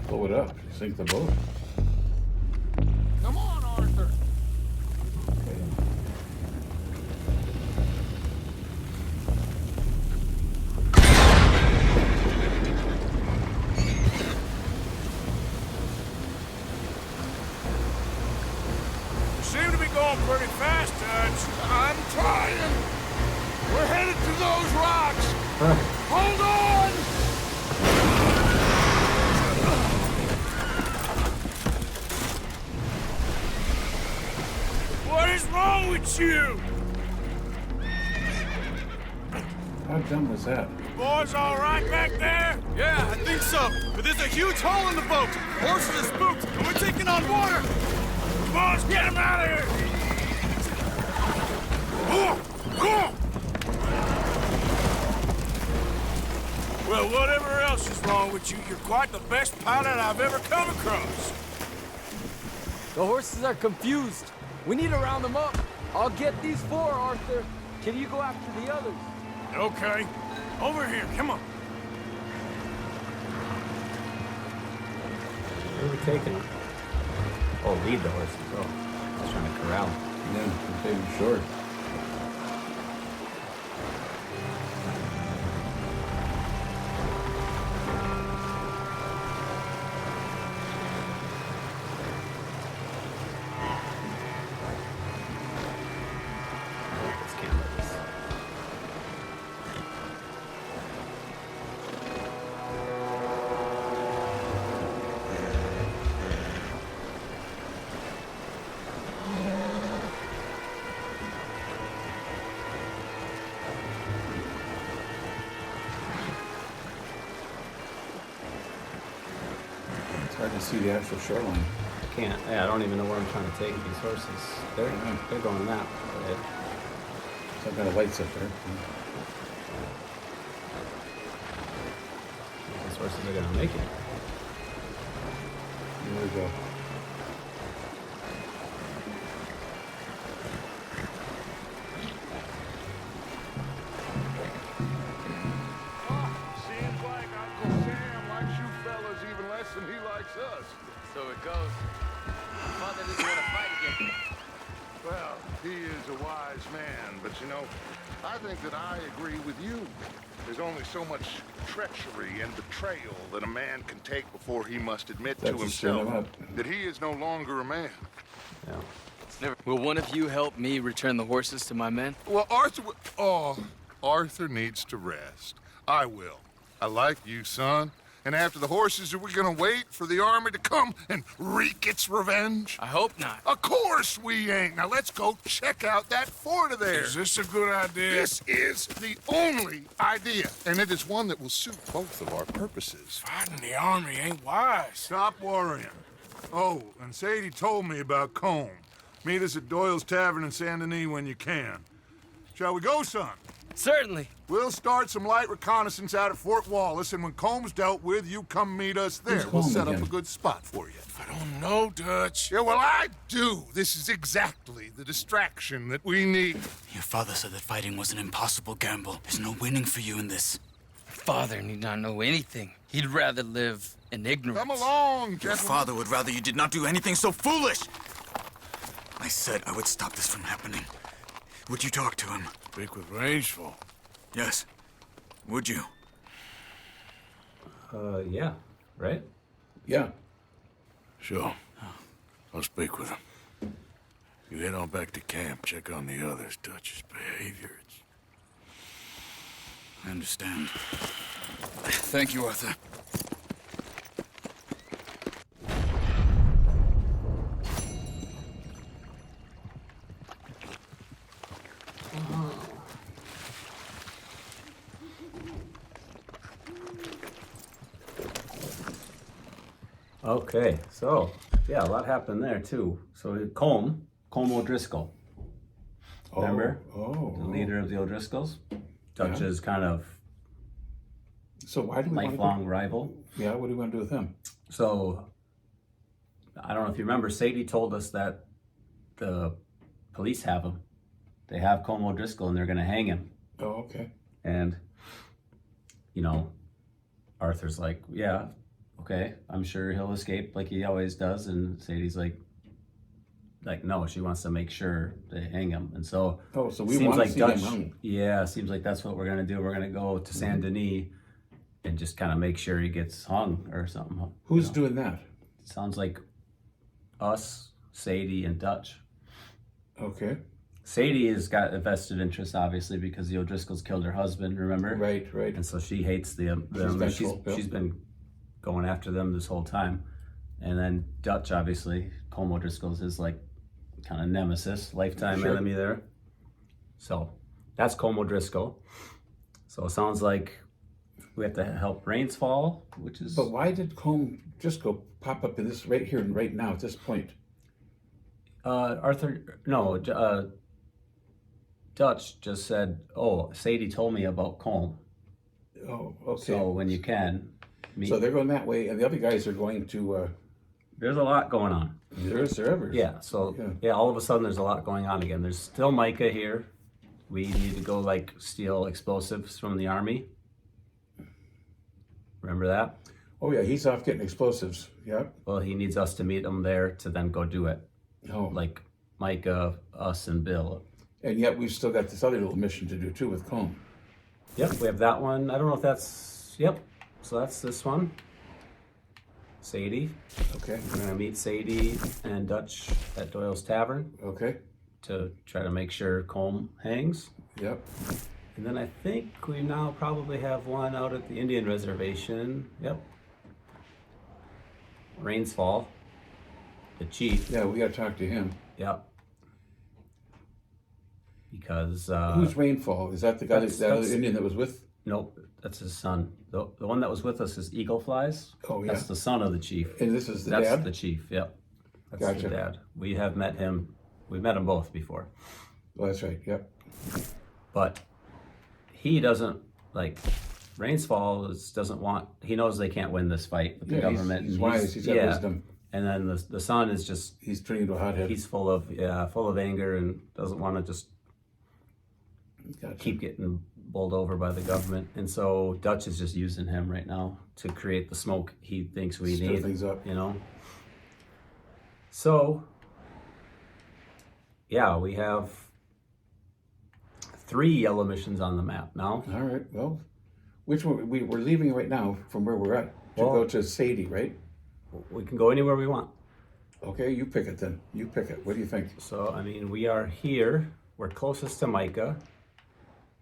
Blow it up. Sink the boat. Come on, Arthur. You seem to be going pretty fast, Dutch. I'm trying. We're headed to those rocks. Hold on. What is wrong with you? How dumb was that? Boys all right back there? Yeah, I think so. But there's a huge hole in the boat. Horses are spooked, and we're taking on water. Come on, let's get him out of here. Well, whatever else is wrong with you, you're quite the best pilot I've ever come across. The horses are confused. We need to round them up. I'll get these four, Arthur. Can you go after the others? Okay. Over here, come on. Where are we taking them? Oh, lead the horses. Oh, I was trying to corral. Yeah, we're taking short. Let's camera this. hard to see the actual shoreline. Can't. Yeah, I don't even know where I'm trying to take these horses. They're going that way. Some kind of lights up there. These horses are gonna make it. There we go. Seems like Uncle Sam likes you fellas even less than he likes us. So it goes. Father doesn't want to fight again. Well, he is a wise man, but you know, I think that I agree with you. There's only so much treachery and betrayal that a man can take before he must admit to himself that he is no longer a man. Yeah. Will one of you help me return the horses to my men? Well, Arthur needs to rest. I will. I like you, son. And after the horses, are we gonna wait for the army to come and wreak its revenge? I hope not. Of course we ain't. Now let's go check out that fort of theirs. Is this a good idea? This is the only idea, and it is one that will suit both of our purposes. Fighting the army ain't wise. Stop worrying. Oh, and Sadie told me about Colm. Meet us at Doyle's Tavern in Saint Denis when you can. Shall we go, son? Certainly. We'll start some light reconnaissance out at Fort Wallace, and when Colm's dealt with, you come meet us there. We'll set up a good spot for you. I don't know, Dutch. Yeah, well, I do. This is exactly the distraction that we need. Your father said that fighting was an impossible gamble. There's no winning for you in this. Father need not know anything. He'd rather live in ignorance. Come along, Your gentlemen. father would rather you did not do anything so foolish. I said I would stop this from happening. Would you talk to him? Speak with Rangeful. Yes. Would you? Yeah. Right? Yeah. Sure. I'll speak with him. You head on back to camp, check on the others, Dutch's behavior. I understand. Thank you, Arthur. Okay, so yeah, a lot happened there too. So Colm Odriscoll, remember? The leader of the O'Driscolls. Dutch is kind of so why do we lifelong rival. Yeah, what do we want to do with him? So I don't know if you remember, Sadie told us that the police have him. They have Colm Odriscoll and they're gonna hang him. Oh, okay. And you know, Arthur's like, yeah, okay, I'm sure he'll escape like he always does. And Sadie's like no, she wants to make sure they hang him. And so so we want to see him hung. Yeah, seems like that's what we're gonna do. We're gonna go to Saint Denis and just kind of make sure he gets hung or something. Who's doing that? Sounds like us, Sadie, and Dutch. Okay. Sadie has got a vested interest, obviously, because the O'Driscolls killed her husband, remember? Right. And so she hates them. She's been going after them this whole time. And then Dutch, obviously, Colm Odriscoll's his like kind of nemesis, lifetime enemy there. So that's Colm Odriscoll. So it sounds like we have to help Rains Fall, which is... But why did Colm Odriscoll pop up in this right here and right now at this point? Dutch just said, oh, Sadie told me about Colm. Oh, okay. So when you can... So they're going that way, and the other guys are going to... There's a lot going on. There's there ever. Yeah, so, all of a sudden there's a lot going on again. There's still Micah here. We need to go, like, steal explosives from the army. Remember that? Oh, yeah, he's off getting explosives. Yep. Well, he needs us to meet him there to then go do it. Oh. Like Micah, us, and Bill. And yet we've still got this other little mission to do, too, with Colm. Yep, we have that one. I don't know if that's... Yep. So that's this one. Sadie. Okay. We're going to meet Sadie and Dutch at Doyle's Tavern. Okay. To try to make sure Colm hangs. Yep. And then I think we now probably have one out at the Indian Reservation. Yep. Rains Fall. The chief. Yeah, we got to talk to him. Yep. Because... Who's Rainfall? Is that the guy, that other Indian that was with? Nope, that's his son. The one that was with us is Eagle Flies. Oh, yeah. That's the son of the chief. And this is the That's dad? the chief, yep. That's Gotcha. the dad. We have met him. We've met them both before. Oh, that's right, yep. But he doesn't, like, Rainsfall doesn't want, he knows they can't win this fight with the government. He's wise, he's got wisdom. And then the son is just... He's turning into a hothead. He's full of anger and doesn't want to just keep getting bowled over by the government. And so Dutch is just using him right now to create the smoke he thinks we Stir need. things up. You know? So, yeah, we have 3 yellow missions on the map now. All right, well, which one? We're leaving right now from where we're at to go to Sadie, right? We can go anywhere we want. Okay, you pick it then. You pick it. What do you think? So, I mean, we are here. We're closest to Micah,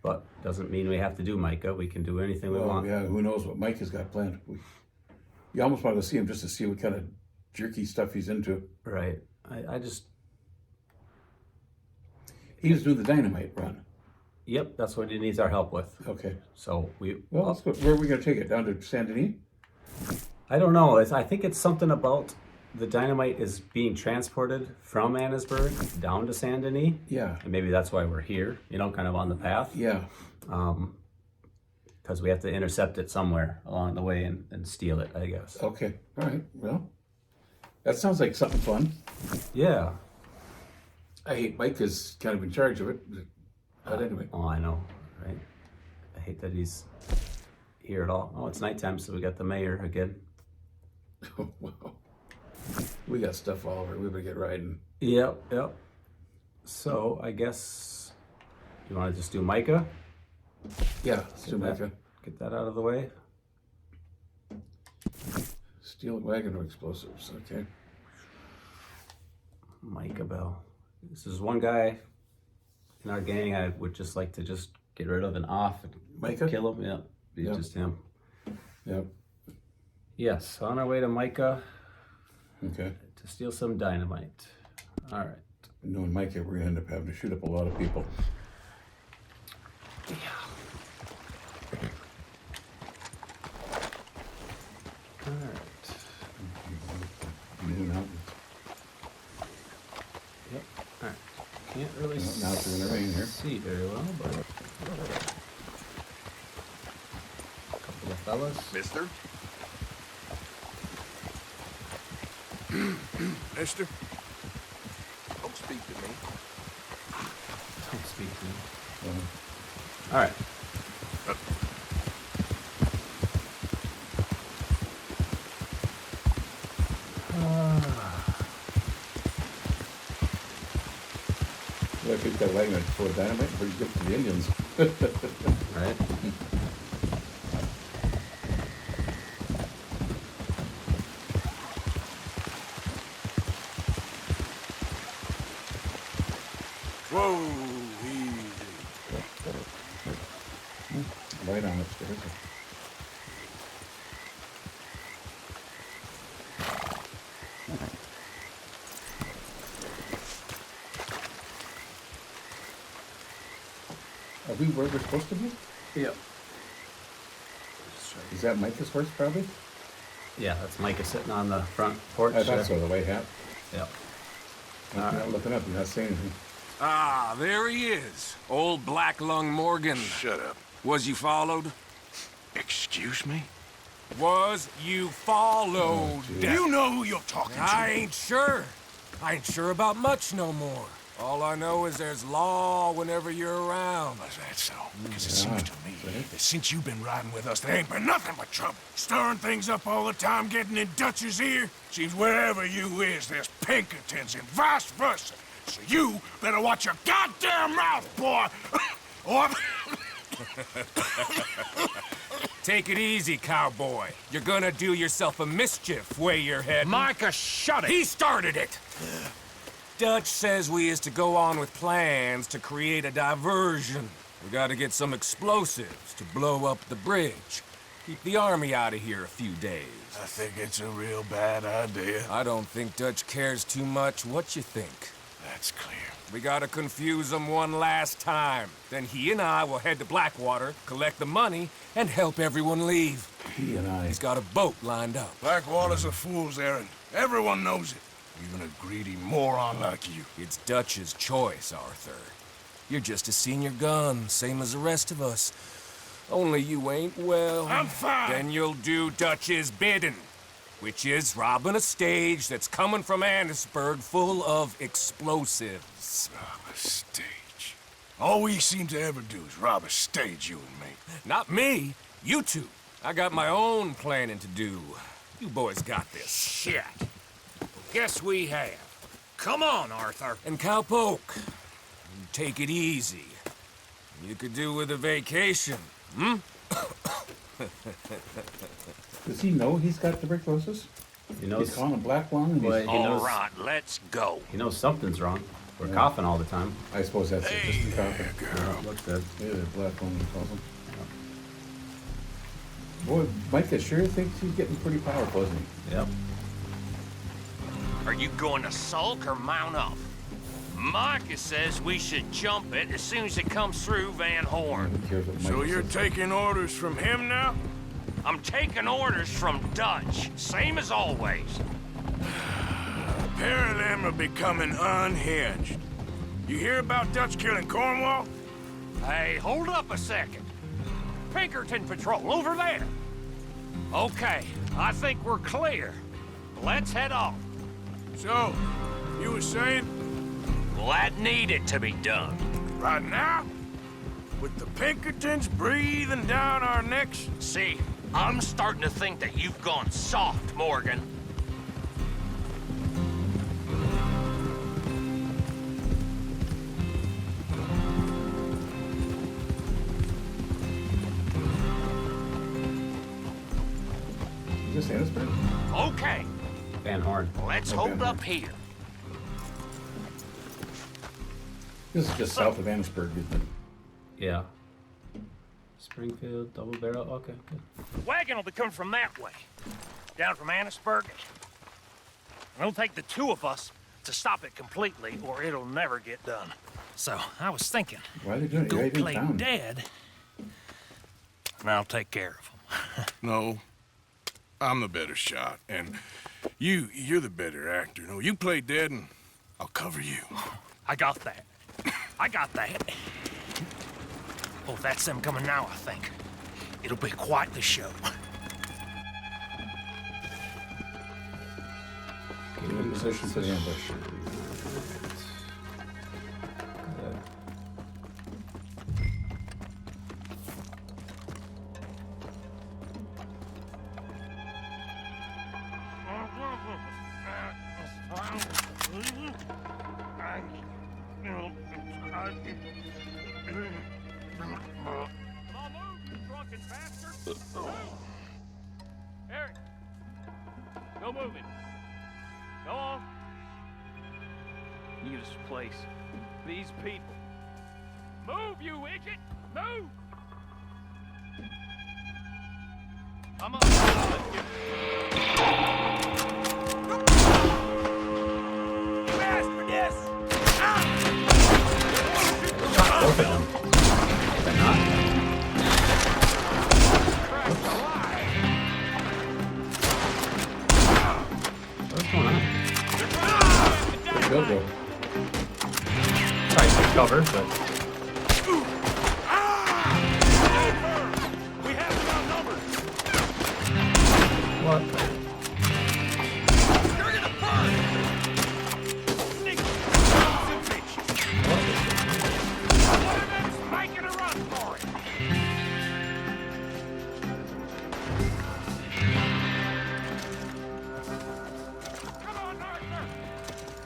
but doesn't mean we have to do Micah. We can do anything we want. Yeah, who knows what Mike has got planned. You almost want to see him just to see what kind of jerky stuff he's into. Right. I just... He was doing the dynamite run. Yep, that's what he needs our help with. Okay. So we... Well, let's go. Where are we going to take it? Down to Saint Denis? I don't know. I think it's something about the dynamite is being transported from Annesburg down to Saint Denis. Yeah. And maybe that's why we're here, you know, kind of on the path. Yeah. Because we have to intercept it somewhere along the way and steal it, I guess. Okay. All right. Well, that sounds like something fun. Yeah. I hate Mike is kind of in charge of it. But anyway. Oh, I know, right? I hate that he's here at all. Oh, it's nighttime, so we got the mayor again. Wow. We got stuff all over. We better get riding. Yep. So, I guess you want to just do Micah? Yeah, let's do Micah. Get that out of the way. Steel wagon or explosives, okay. Micah Bell. This is one guy in our gang I would just like to just get rid of and off and Micah? kill him. Yeah, be Yep. just him. Yep. Yes, on our way to Micah. Okay. To steal some dynamite. All right. Knowing Micah, we're going to end up having to shoot up a lot of people. Yeah. All right. Mountains. Yep. All right. Can't really Now it's going to rain here. see very well, but a couple of fellas. Mister? Mister? Don't speak to me. Don't speak to me. All right. Well, if you've got wagon full of dynamite, we give it to the Indians. Right. Whoa, easy. Right on upstairs. Are we where we're supposed to be? Yep. Is that Micah's horse, probably? Yeah, that's Micah sitting on the front porch. I thought there. so, the white hat. Yep. I'm not looking up, you're not saying anything. Ah, there he is. Old Black Lung Morgan. Shut up. Was you followed? Excuse me? Was you followed? You know who you're talking to. I ain't sure. I ain't sure about much no more. All I know is there's law whenever you're around. Is that so? Because it seems to me that since you've been riding with us, there ain't been nothing but trouble. Stirring things up all the time, getting in Dutch's ear. Seems wherever you is, there's Pinkertons and vice versa. So you better watch your goddamn mouth, boy! Or... Take it easy, cowboy. You're gonna do yourself a mischief way you're heading. Micah, shut it! He started it! Dutch says we is to go on with plans to create a diversion. We gotta get some explosives to blow up the bridge. Keep the army out of here a few days. I think it's a real bad idea. I don't think Dutch cares too much what you think. That's clear. We gotta confuse him one last time. Then he and I will head to Blackwater, collect the money, and help everyone leave. He and I. He's got a boat lined up. Blackwater's a fool's errand. Everyone knows it. Even a greedy moron like you. It's Dutch's choice, Arthur. You're just a senior gun, same as the rest of us. Only you ain't well. I'm fine. Then you'll do Dutch's bidding, which is robbing a stage that's coming from Annisburg full of explosives. Rob a stage. All we seem to ever do is rob a stage, you and me. Not me. You two. I got my own planning to do. You boys got this. Shit. Guess we have. Come on, Arthur. And Cowpoke, take it easy. You could do with a vacation, hmm? Does he know he's got tuberculosis? He knows. He's calling a black lung. And Well, he knows, All right, let's go. he knows something's wrong. We're coughing all the time. I suppose that's it. Just the coughing. Girl. Looks good. Yeah, the black lung, he calls him. Boy, Micah sure thinks he's getting pretty powerful, isn't he? Yep. Are you going to sulk or mount up? Micah says we should jump it as soon as it comes through Van Horn. Who cares what So Micah you're says? taking orders from him now? I'm taking orders from Dutch, same as always. A pair of them are becoming unhinged. You hear about Dutch killing Cornwall? Hey, hold up a second. Pinkerton Patrol, over there. Okay, I think we're clear. Let's head off. So, you were saying? Well, that needed to be done. Right now? With the Pinkertons breathing down our necks? See, I'm starting to think that you've gone soft, Morgan. Is this Annisburg? Okay, Van Horn. let's Oh, hold Van up Horn. here. This is just south of Annisburg, isn't it? Yeah. Springfield, double barrel. Okay, good. The wagon will be coming from that way, down from Annisburg. It'll take the two of us to stop it completely, or it'll never get done. So, I was thinking, Why are they doing it go right in play town? dead, and I'll take care of them. No. I'm the better shot, and you're the better actor. No, you play dead, and I'll cover you. I got that. I got that. Oh, that's them coming now, I think. It'll be quite the show. Get in position for the ambush. Eric, go moving. Go on. Use this place. These people. Move, you idiot! Move! Come on. You asked for this! Both of them. They're not. What's going on? Go, go. Trying to cover, but We have them outnumbered. what? You're gonna burn! Sneak! Some bitches! One of them's making a run for it! Come on, Arthur!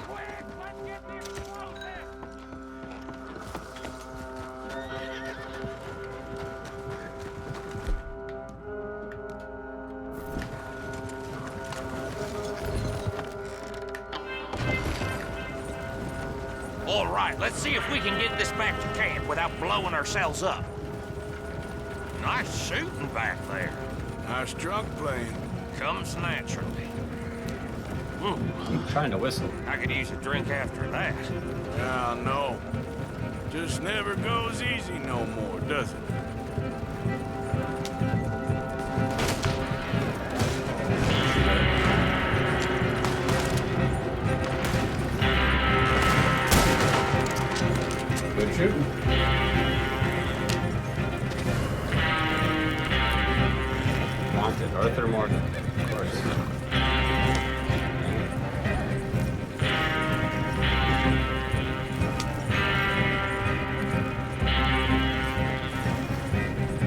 Quick, let's get the explosive! All right, let's see if we can get this back to camp without blowing ourselves up. Nice shooting back there. Nice drunk playing. Comes naturally. Keep trying to whistle. I could use a drink after that. Yeah, no. Just never goes easy no more, does it? Good shooting. Wanted Arthur Morgan, of course.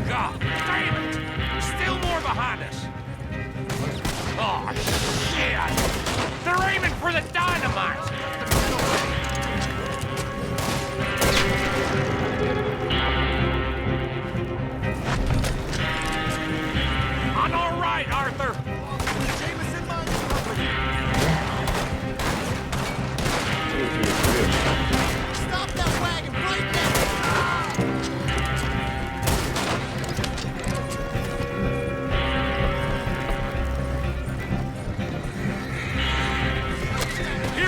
God damn it! Still more behind us. Oh, shit! They're aiming for the dynamite! I'm all right, Arthur. Jameson mine is covered. Stop that wagon right now!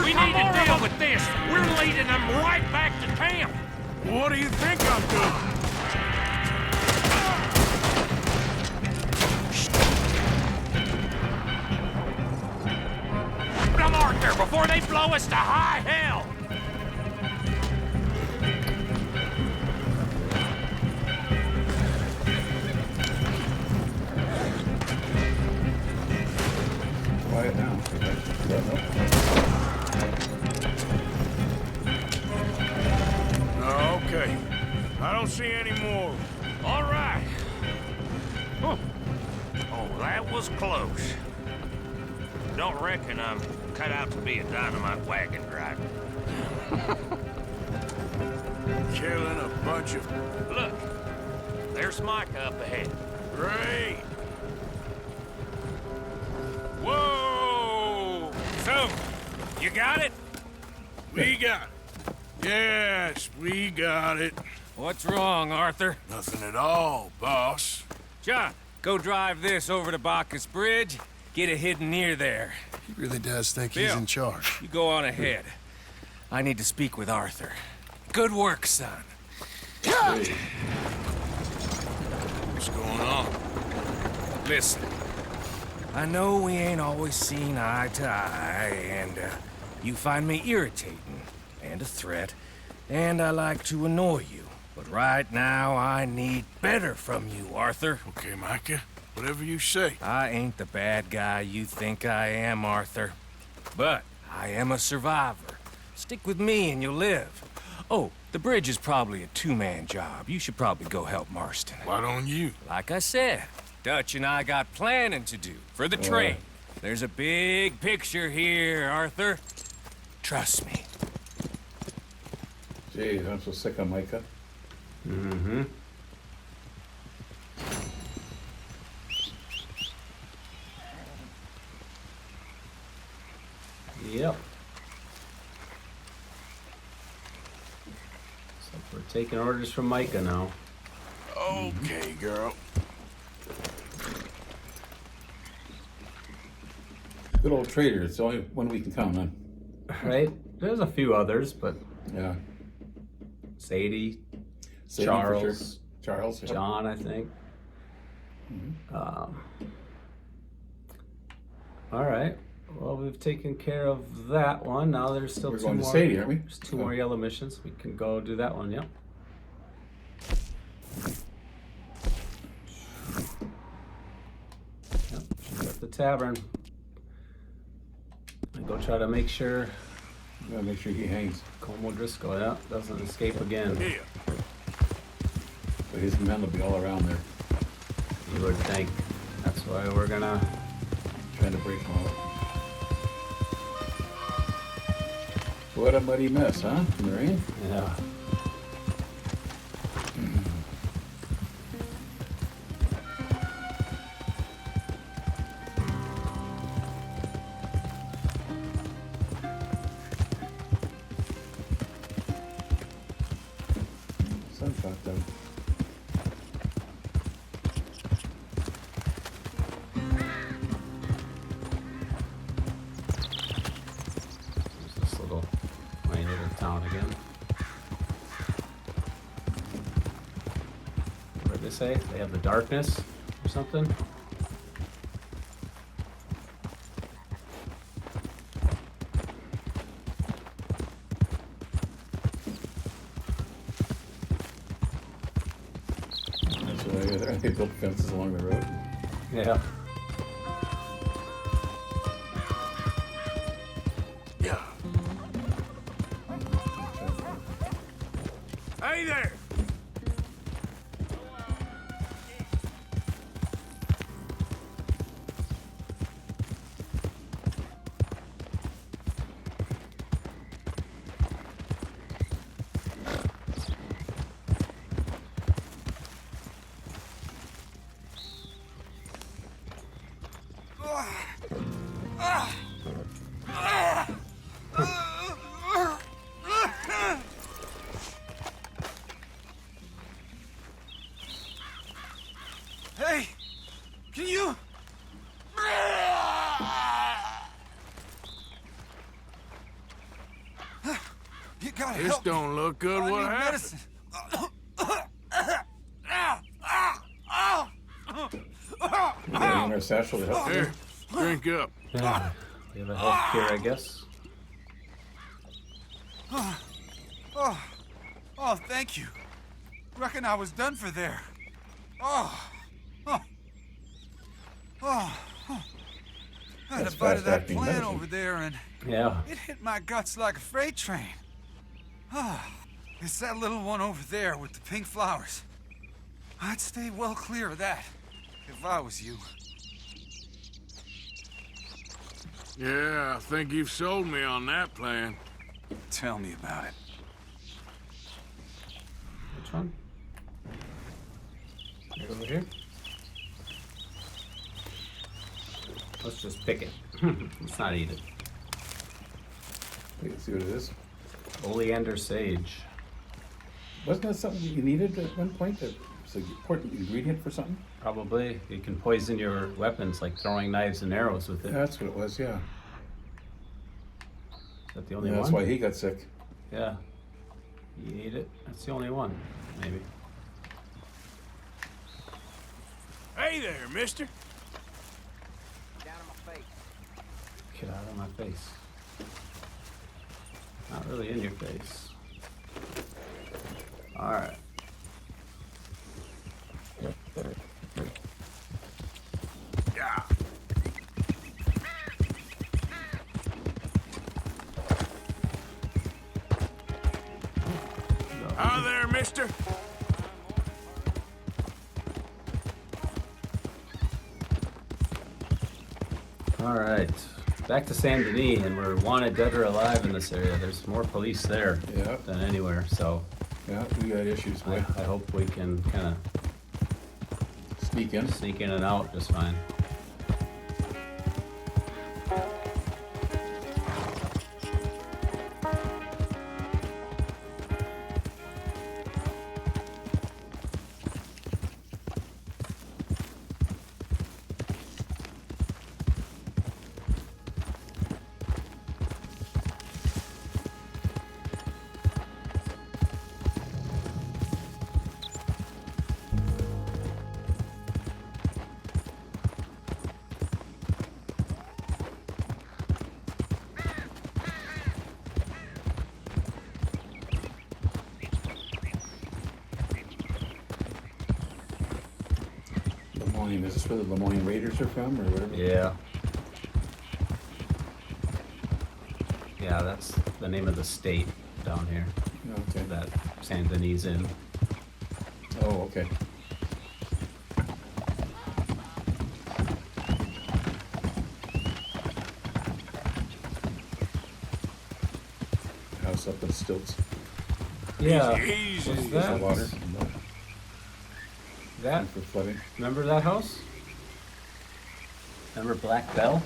We need to deal with this. We're leading them right back to camp. What do you think I'm doing? Them Arthur before they blow us to high hell. Quiet now. Okay. I don't see any more. All right. Oh, that was close. Don't reckon I'm cut out to be a dynamite wagon driver. Killing a bunch of... Look, there's Micah up ahead. Great. Whoa! So, you got it? We got it. Yes, we got it. What's wrong, Arthur? Nothing at all, boss. John, go drive this over to Bacchus Bridge. Get it hidden near there. He really does think Bill, he's in charge. You go on ahead. I need to speak with Arthur. Good work, son. What's going on? Listen, I know we ain't always seen eye to eye, and you find me irritating and a threat, and I like to annoy you. But right now, I need better from you, Arthur. Okay, Micah. Whatever you say. I ain't the bad guy you think I am, Arthur. But I am a survivor. Stick with me and you'll live. Oh, the bridge is probably a two-man job. You should probably go help Marston. Why don't you? Like I said, Dutch and I got planning to do for the train. There's a big picture here, Arthur. Trust me. Jeez, I'm so sick of Micah. Mm-hmm. Yep. So we're taking orders from Micah now. Okay, girl. Good old trader. It's the only one we can count on. Right? There's a few others, but yeah. Sadie, Sadie Charles, for sure. Charles, yep. John, I think. All right. Well, we've taken care of that one. Now there's still We're two going more. to Sadie, aren't we? There's two more yellow missions. We can go do that one. Yep. Yep. She's at the tavern. And go try to make sure. Gotta make sure he hangs. Colm Odriscoll, yeah, doesn't escape again. Here. But his men will be all around there. You would think. That's why we're gonna trying to break them all up. What a muddy mess, huh? In the rain? Yeah. Sun fucked up. again. What did they say? They have the darkness or something? That's why they built fences along the road. Yeah. Hey there! Hey! Can you? You gotta This help me. don't look good. I What need happened? medicine. We're getting our satchel to help. Here, drink up. Yeah. We have a health care, I guess. Oh, thank you. Reckon I was done for there. I had That's a bite of that fast-acting plant medicine. over there and Yeah. it hit my guts like a freight train. It's that little one over there with the pink flowers. I'd stay well clear of that if I was you. Yeah, I think you've sold me on that plan. Tell me about it. Which one? Right over here? Let's just pick it. Let's not eat it. Let's see what it is. Oleander sage. Wasn't that something you needed at one point? That was an important ingredient for something? Probably. You can poison your weapons, like throwing knives and arrows with it. Yeah, that's what it was, yeah. Is that the only Yeah, one? that's why he got sick. Yeah. You ate it? That's the only one, maybe. Hey there, mister. Get out of my face. Not really in your face. Alright. Yeah. Hi there, mister. Alright. Back to Saint Denis, and we're wanted dead or alive in this area. There's more police there than anywhere, so. Yeah, we got issues, boy. I hope we can kind of sneak in and out just fine. Lemoyne, is this where the Lemoyne Raiders are from, or whatever? Yeah. Yeah, that's the name of the state down here. Okay. That Saint Denis in. Oh, okay. House up in stilts. Yeah. Easy. What's There's that? the water. That? For flooding. Remember that house? Remember Black Belle?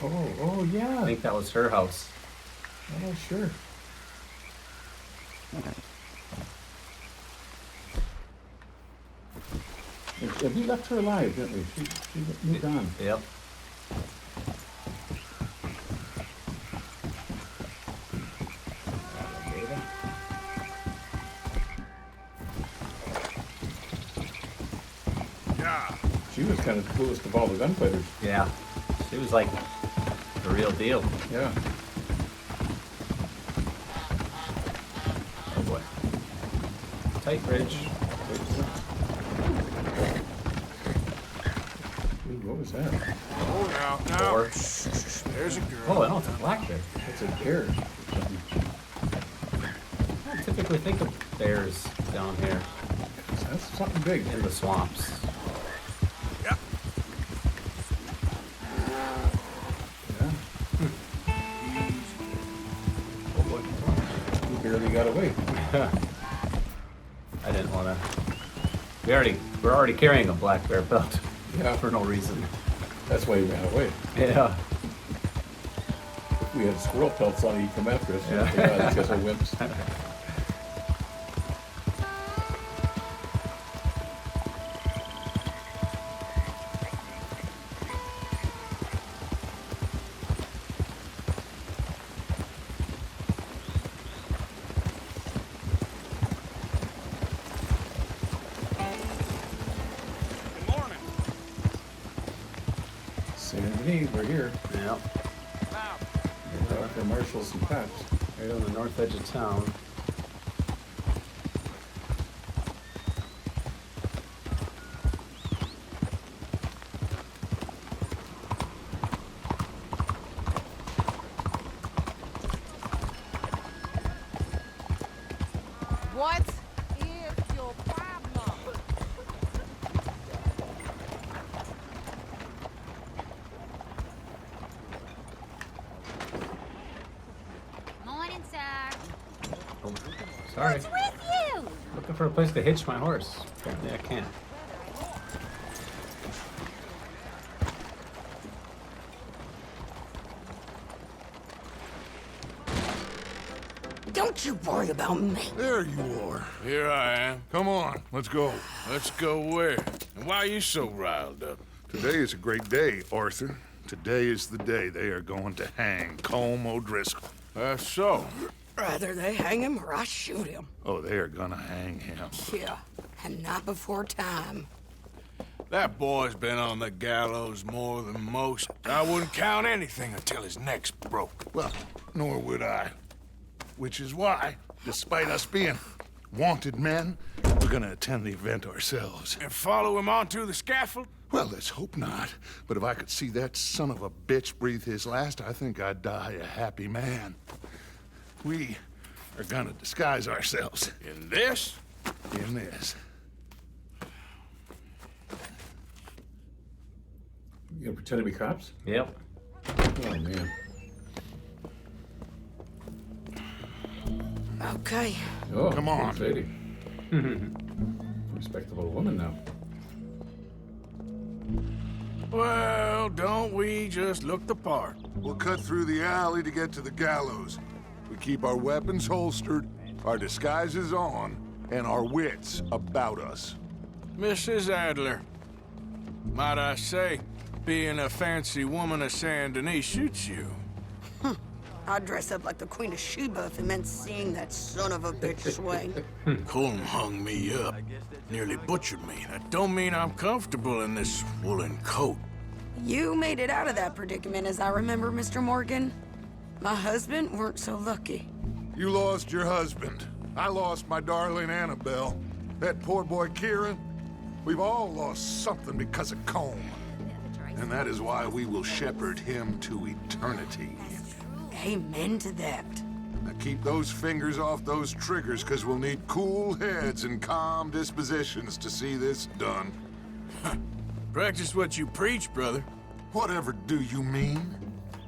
Oh, yeah. I think that was her house. Oh, sure. And we left her alive, didn't we? She moved on. Yep. kind of coolest of all the gunfighters. Yeah. She was like the real deal. Yeah. Oh boy. Tight bridge. Ooh, what was that? Oh, now. Door. There's a girl. Oh, no, it's a black bear. It's a bear. I don't typically think of bears down here. That's something big. In the swamps. Yep. Yeah. Oh boy. He barely got away. I didn't want to. We're already carrying a black bear belt. Yeah. For no reason. That's why he ran away. Yeah. If we had squirrel pelts on, he'd come after us. Yeah. These guys are wimps. We're here. Yep. Dr. Marshall's and Pat's. Right on the north edge of town. What is your problem? Morning, sir. Oh, sorry. What's with you? Looking for a place to hitch my horse. Apparently I can't. Don't you worry about me. There you are. Here I am. Come on, let's go. Let's go where? And why are you so riled up? Today is a great day, Arthur. Today is the day they are going to hang Colm Odriscoll. That's so. Rather they hang him or I shoot him. Oh, they are gonna hang him. Yeah, and not before time. That boy's been on the gallows more than most. I wouldn't count anything until his neck's broke. Well, nor would I. Which is why, despite us being wanted men, we're gonna attend the event ourselves. And follow him onto the scaffold? Well, let's hope not. But if I could see that son of a bitch breathe his last, I think I'd die a happy man. We are gonna disguise ourselves. In this? In this. You gonna pretend to be cops? Yep. Oh, man. Okay. Oh, come on. Lady. Respectable woman now. Well, don't we just look the part? We'll cut through the alley to get to the gallows. We keep our weapons holstered, our disguises on, and our wits about us. Mrs. Adler, might I say, being a fancy woman of Saint Denis shoots you. I'd dress up like the Queen of Sheba if it meant seeing that son of a bitch swing. Colm hung me up, nearly butchered me. That don't mean I'm comfortable in this woolen coat. You made it out of that predicament, as I remember, Mr. Morgan. My husband weren't so lucky. You lost your husband. I lost my darling Annabelle. That poor boy Kieran. We've all lost something because of Colm. And that is why we will shepherd him to eternity. Amen to that. Now keep those fingers off those triggers, because we'll need cool heads and calm dispositions to see this done. Practice what you preach, brother. Whatever do you mean?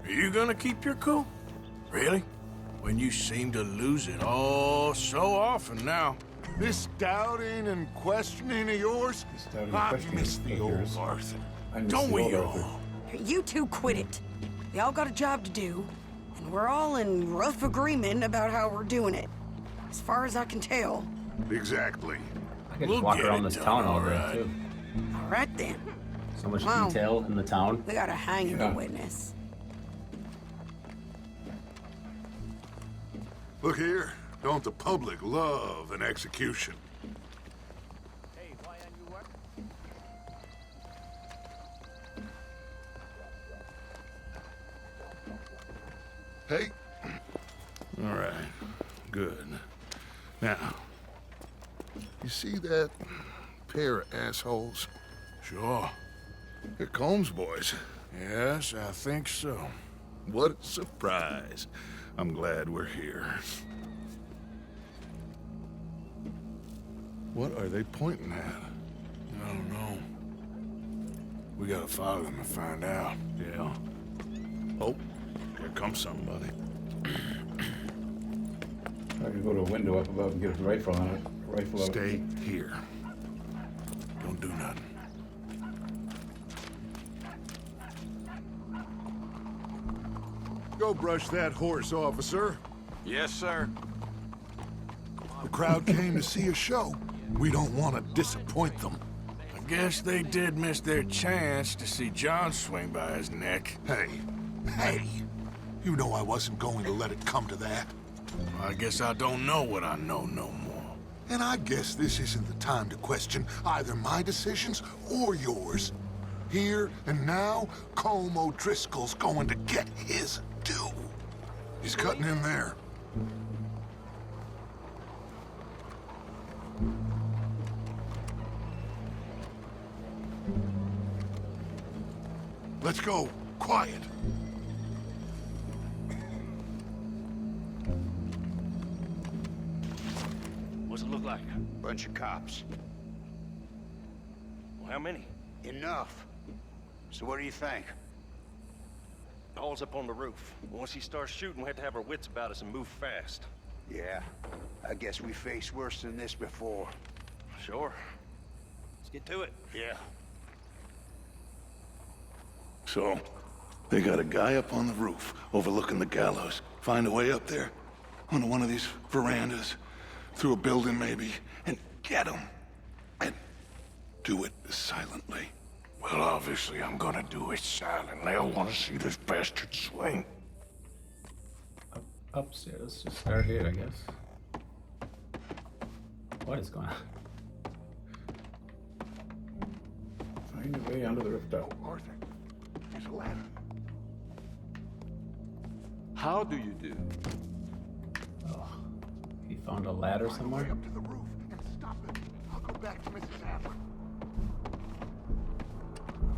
Are you gonna keep your cool? Really? When you seem to lose it all so often now. This doubting and questioning of yours? I miss the old Arthur. Don't we all? You two quit it. We all got a job to do, and we're all in rough agreement about how we're doing it. As far as I can tell. Exactly. I could just walk around this town all day, too. All right, then. So much Wow. detail in the town. We gotta hang the witness. Look here. Don't the public love an execution? Hey. All right. Good. Now, you see that pair of assholes? Sure. They're Colm's boys. Yes, I think so. What a surprise. I'm glad we're here. What are they pointing at? I don't know. We gotta follow them and find out. Yeah. Oh, here comes somebody. I can go to a window up above and get a rifle on it. Rifle out. Stay here. Don't do nothing. Go brush that horse, officer. Yes, sir. The crowd came to see a show. We don't want to disappoint them. I guess they did miss their chance to see John swing by his neck. Hey, you know I wasn't going to let it come to that. I guess I don't know what I know no more. And I guess this isn't the time to question either my decisions or yours. Here and now, Colm Odriscoll's going to get his due. He's cutting in there. Let's go. Quiet. What's it look like? Bunch of cops. Well, how many? Enough. So what do you think? Paul's up on the roof. Once he starts shooting, we have to have our wits about us and move fast. Yeah, I guess we faced worse than this before. Sure. Let's get to it. Yeah. So, they got a guy up on the roof overlooking the gallows. Find a way up there, onto one of these verandas, through a building maybe, and get him. And do it silently. Well, obviously I'm gonna do it silently. I want to see this bastard swing. Upstairs. Let's just start here, I guess. What is going on? Find a way onto the rooftop. Arthur, there's a ladder. How do you do? Oh, he found a ladder somewhere? Up to the roof and stop it. I'll go back to Mrs. Adler.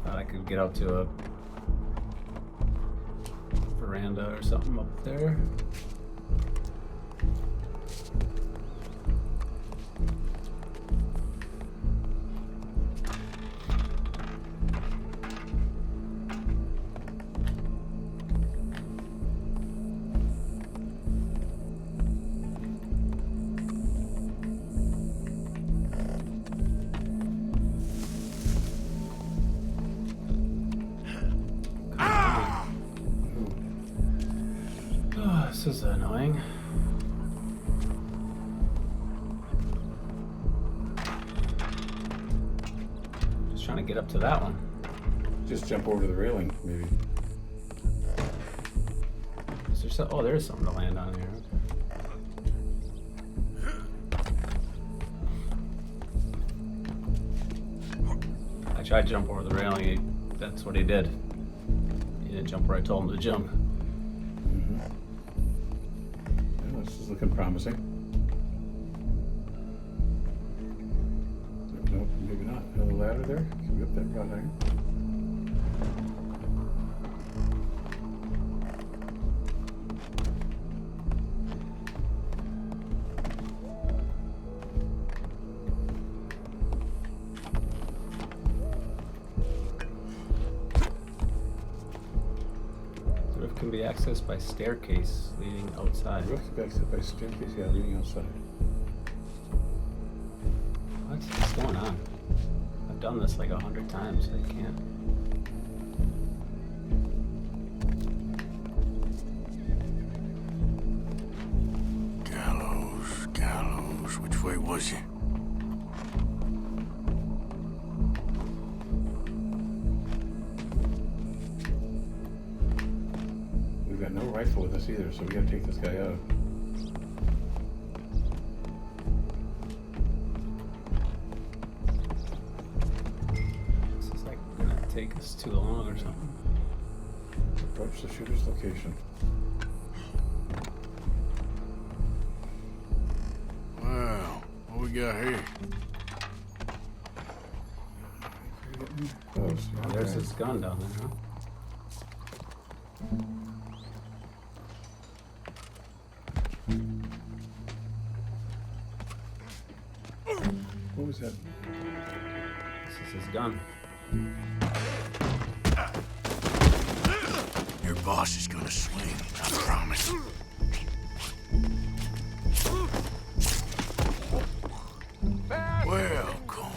Thought I could get out to a veranda or something up there. This is annoying. Just trying to get up to that one. Just jump over the railing, maybe. Is there so, oh, there is something to land on here. I tried to jump over the railing. That's what he did. He didn't jump where I told him to jump. This is looking promising. Nope, maybe not. Another ladder there? Can we get that wrought iron? The roof can be accessed by staircase leading outside. The roof can be accessed by staircase, yeah, leading outside. What's going on? I've done this like 100 times. I can't. Gallows. Which way was he? We've got no rifle with us either, so we gotta take this guy out. This is like gonna take us too long or something. Approach the shooter's location. got here? Close. Oh, there's his gun down there, huh? What was that? This is his gun. Your boss is gonna swing, I promise. Well, Colm,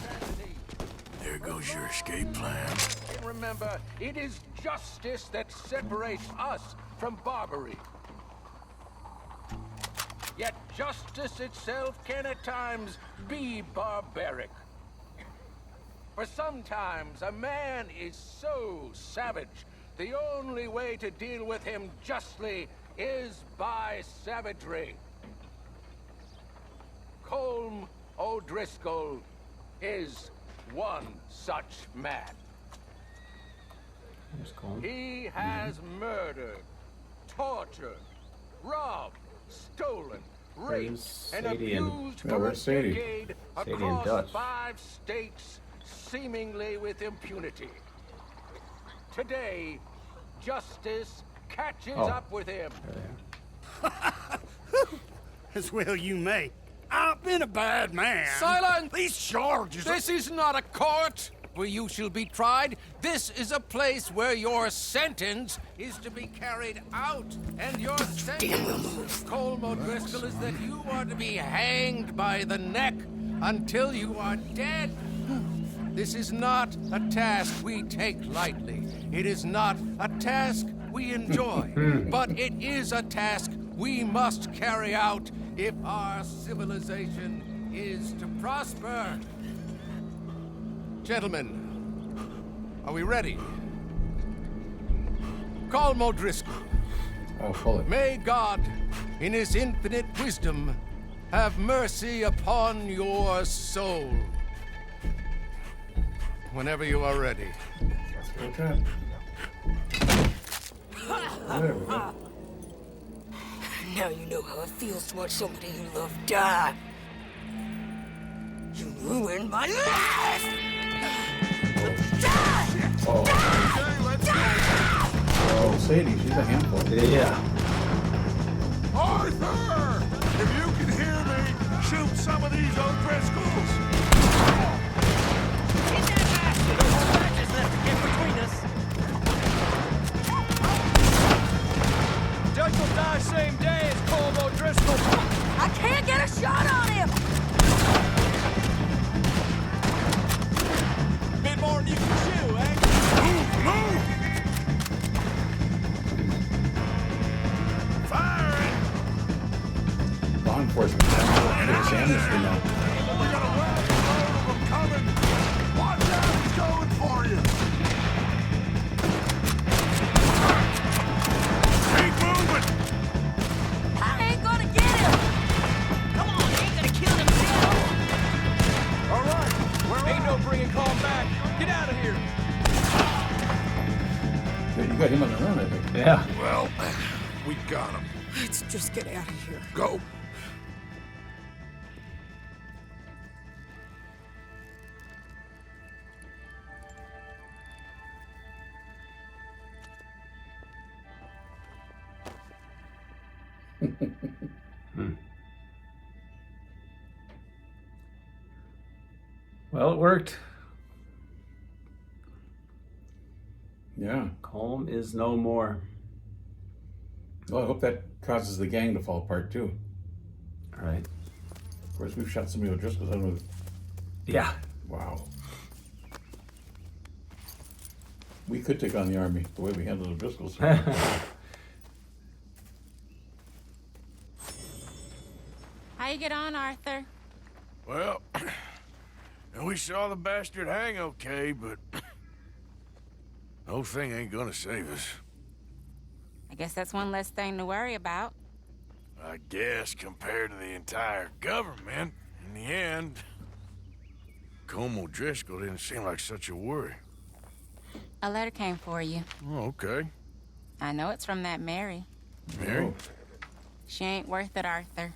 there goes your escape plan. Remember, it is justice that separates us from Barbary. Yet justice itself can at times be barbaric. For sometimes a man is so savage, the only way to deal with him justly is by savagery. Colm Odriscoll is one such man. He has murdered, tortured, robbed, stolen, raped, and Sadie and- abused Yeah, for a where's Sadie? decade Sadie and across Dutch. 5 states, seemingly with impunity. Today, justice catches up with him. As well you may. I've been a bad man. Silence! These charges This is not a court where you shall be tried. This is a place where your sentence is to be carried out. And your sentence, Colm Odriscoll, is that you are to be hanged by the neck until you are dead. This is not a task we take lightly. It is not a task we enjoy. But it is a task we must carry out if our civilization is to prosper. Gentlemen, are we ready? Colm Odriscoll. I'll pull it. May God, in his infinite wisdom, have mercy upon your soul. Whenever you are ready. Okay. There we go. Now you know how it feels to watch somebody you love die. You ruined my life! Oh. Oh, Sadie, she's a handful. Yeah. Arthur! If you can hear me, shoot some of these O'Driscolls! Get that bastard! No more matches left to get between us. Dutch will die same day as Colm Odriscoll. I can't get a shot on him! Bit more than you can chew, eh? Move! Firing! Law enforcement. There's amnesty now. We got a wagon load of them coming! Watch out, he's going for you! Keep moving! I ain't gonna get him! Come on, you ain't gonna kill him now. All right, ain't no bringing Colm back. Get out of here. You got him on the run, I think. Yeah. Well, we got him. Let's just get out of here. Go! Well, it worked. Yeah. Colm is no more. Well, I hope that causes the gang to fall apart, too. All right. Of course, we've shot somebody with Driscoll's. I don't know. Yeah. Wow. We could take on the army the way we handled the Driscolls. How you get on, Arthur? Well, we saw the bastard hang okay, but the whole thing ain't gonna save us. I guess that's one less thing to worry about. I guess compared to the entire government, in the end, Colm Odriscoll didn't seem like such a worry. A letter came for you. Oh, okay. I know it's from that Mary. Mary? She ain't worth it, Arthur.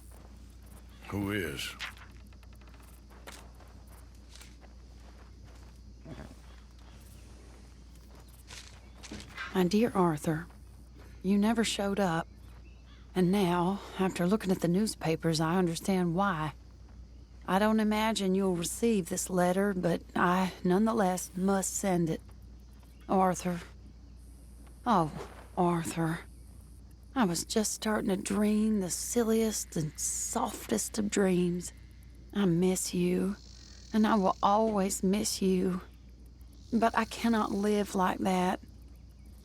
Who is? My dear Arthur, you never showed up. And now, after looking at the newspapers, I understand why. I don't imagine you'll receive this letter, but I, nonetheless, must send it. Arthur. Oh, Arthur. I was just starting to dream the silliest and softest of dreams. I miss you, and I will always miss you. But I cannot live like that.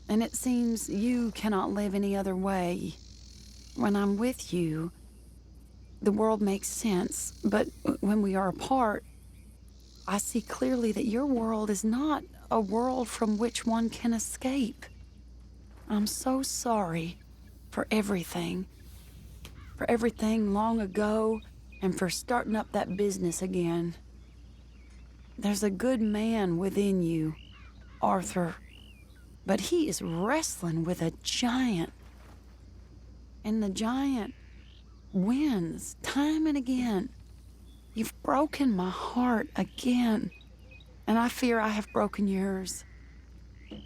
And it seems you cannot live any other way. When I'm with you, the world makes sense, but when we are apart, I see clearly that your world is not a world from which one can escape. I'm so sorry for everything long ago, and for starting up that business again. There's a good man within you, Arthur, but he is wrestling with a giant. And the giant wins time and again. You've broken my heart again, and I fear I have broken yours.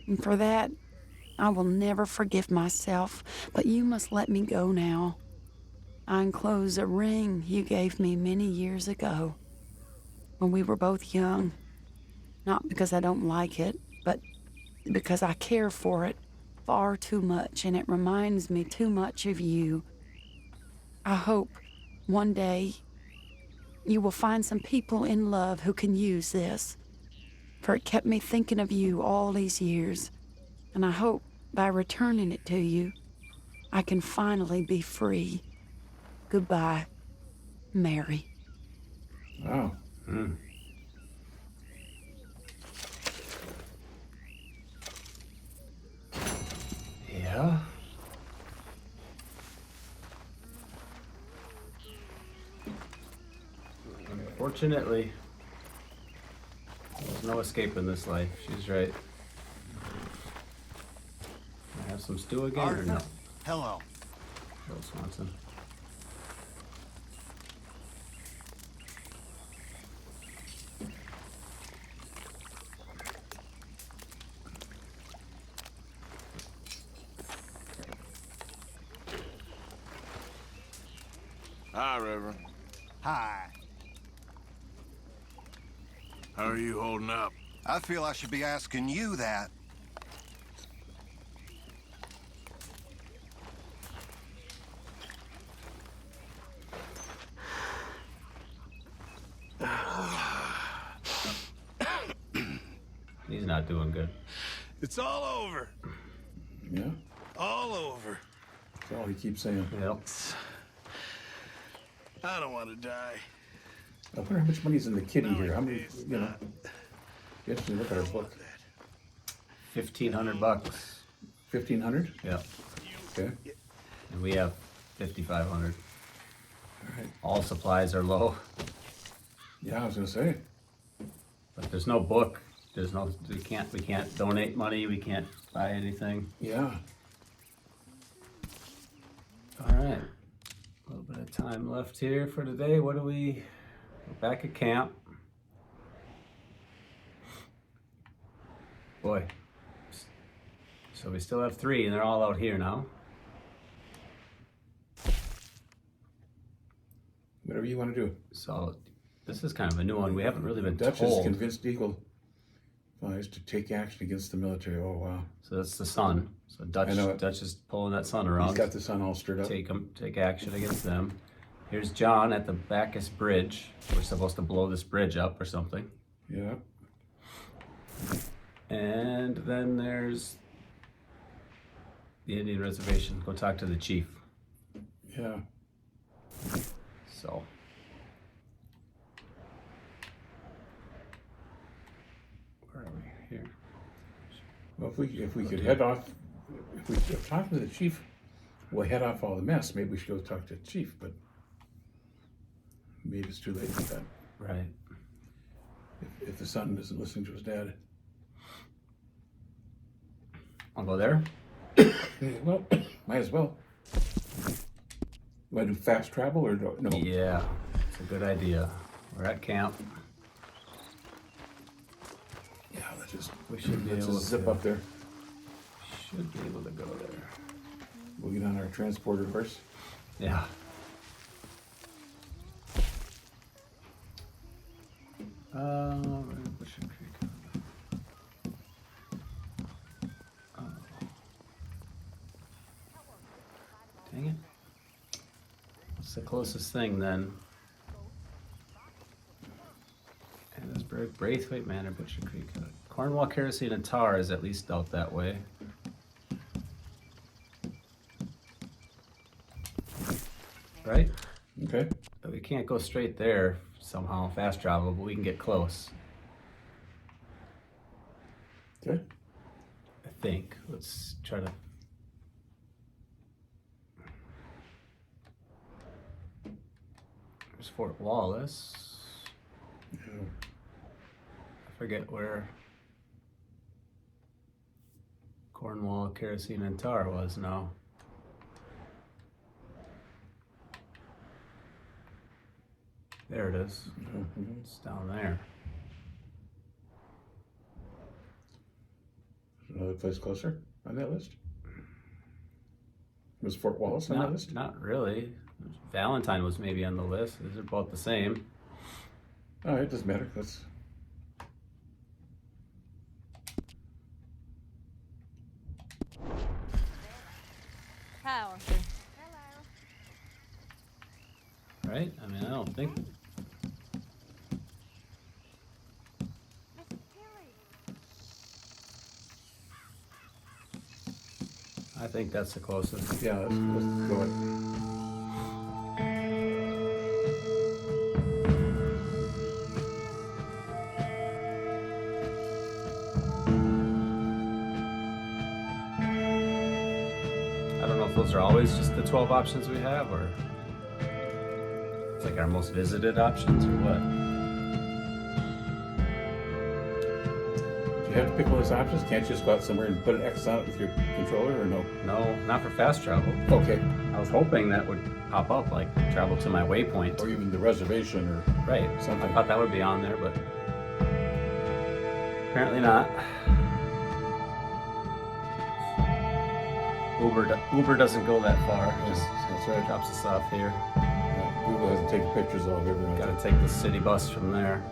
And for that, I will never forgive myself, but you must let me go now. I enclose a ring you gave me many years ago, when we were both young. Not because I don't like it, but because I care for it far too much, and it reminds me too much of you. I hope one day you will find some people in love who can use this, for it kept me thinking of you all these years, and I hope by returning it to you, I can finally be free. Goodbye, Mary. Wow. Yeah. Unfortunately, there's no escape in this life. She's right. I have some stew again or no? Hello. Bill Swanson. Hi, Reverend. Hi. How are you holding up? I feel I should be asking you that. He's not doing good. It's all over. Yeah? All over. That's all he keeps saying. Yep. I don't want to die. I wonder how much money's in the kitty here. How many, you know? You have to look at our book. $1,500. 1,500? Yeah. Okay. And we have 5,500. All right. All supplies are low. Yeah, I was gonna say. But there's no book. There's no. We can't donate money. We can't buy anything. Yeah. All right. A little bit of time left here for today. What do we? We're back at camp. Boy. So we still have 3, and they're all out here now. Whatever you want to do. So this is kind of a new one. We haven't really been Dutch told. has convinced Eagle Flies to take action against the military. Oh, wow. So that's the sun. So Dutch is pulling that sun around. He's got the sun all stirred up. Take action against them. Here's John at the Bacchus Bridge. We're supposed to blow this bridge up or something. Yeah. And then there's the Indian reservation. Go talk to the chief. Yeah. So. Where are we? Here. Well, if we could head off, if talking to the chief will head off all the mess, maybe we should go talk to the chief, but maybe it's too late for that. Right. If the son isn't listening to his dad. I'll go there. Well, might as well. Want to do fast travel or no? Yeah, it's a good idea. We're at camp. Yeah, let's just We should be able zip to up there. Should be able to go there. We'll get on our transporter horse. Yeah. Butcher Creek. Oh. Dang it. What's the closest thing then? Edisburg, Braithwaite Manor, Butcher Creek. Cornwall, Kerosene, and Tar is at least out that way. Right? Okay. But we can't go straight there somehow, fast travel, but we can get close. Okay. I think. Let's try to. There's Fort Wallace. Yeah. I forget where Cornwall, Kerosene, and Tar was now. There it is. Mm-hmm. It's down there. Another place closer on that list? Was Fort Wallace on that list? Not really. Valentine was maybe on the list. These are both the same. All right, doesn't matter. Let's. Hi, Arthur. Right? I mean, I don't think. I think that's the closest. Yeah, let's go ahead. I don't know if those are always just the 12 options we have, or it's like our most visited options, or what? Do you have to pick one of those options? Can't you just go out somewhere and put an X on it with your controller, or no? No, not for fast travel. Okay. I was hoping that would pop up, like travel to my waypoint. Or even the reservation, or right. something. I thought that would be on there, but apparently not. Uber doesn't go that far. Just that's right. Drops us off here. Yeah, Google hasn't taken pictures of everyone. Got to take the city bus from there.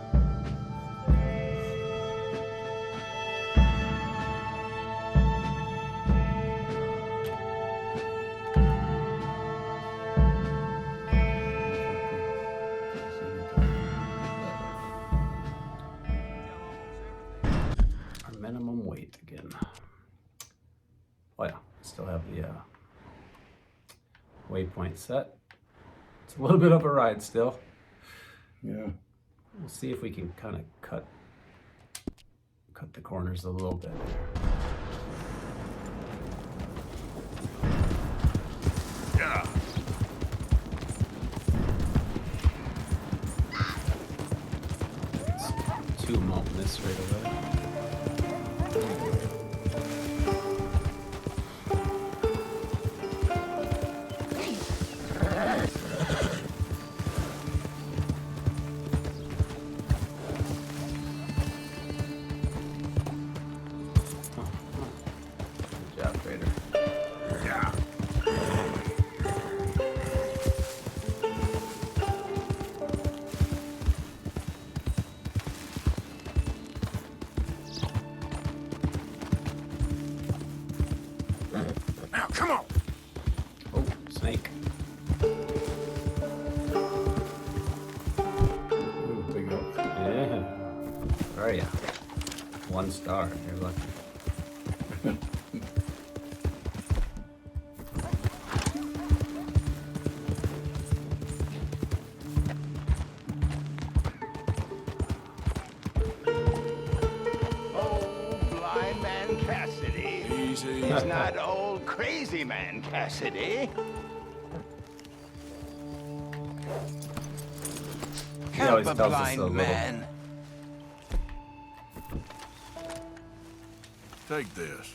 Our minimum weight again. Oh yeah, still have the waypoint set. It's a little bit of a ride still. Yeah. We'll see if we can kind of cut the corners a little bit. Yeah. It's too molten this right away. Good job, Trader. Yeah. Now, come on. Oh, snake. Ooh, big elk. Yeah. Where are ya? 1 star. You're lucky. Blind man Cassidy. Easy. He's not old crazy man Cassidy. He always Help a tells us blind a little. man. Take this.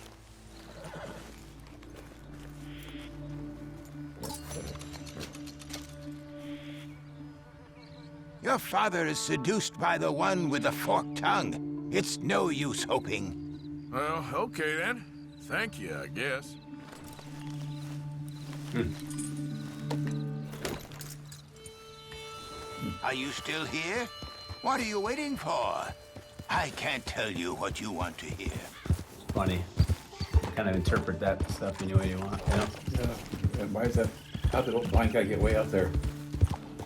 Your father is seduced by the one with the forked tongue. It's no use hoping. Well, okay then. thank you, I guess. Are you still here? What are you waiting for? I can't tell you what you want to hear. It's funny. Kind of interpret that stuff any way you want, you know? Yeah. And why is that? How did old blind guy get way out there?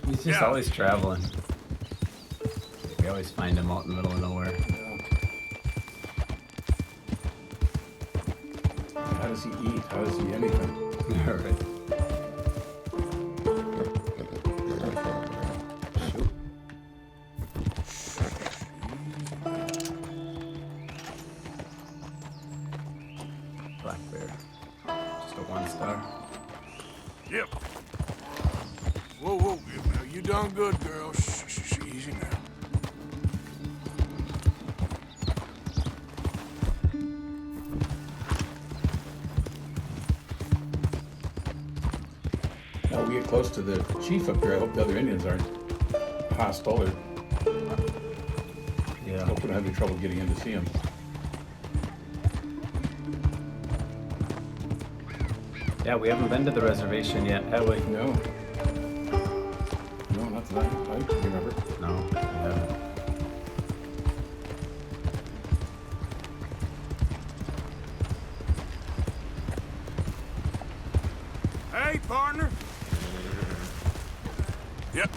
He's just always traveling. We always find him out in the middle of nowhere. How does he eat? How does he anything? All right. Black bear. Just a 1-star. Yep. Whoa, whoa, you done good, girl. Shh, easy now. Now we get close to the chief up here. I hope the other Indians aren't hostile or. Yeah. Hope we don't have any trouble getting in to see him. Yeah, we haven't been to the reservation yet, have we? No. No, not that I remember. No, we haven't. Hey, partner. Yep.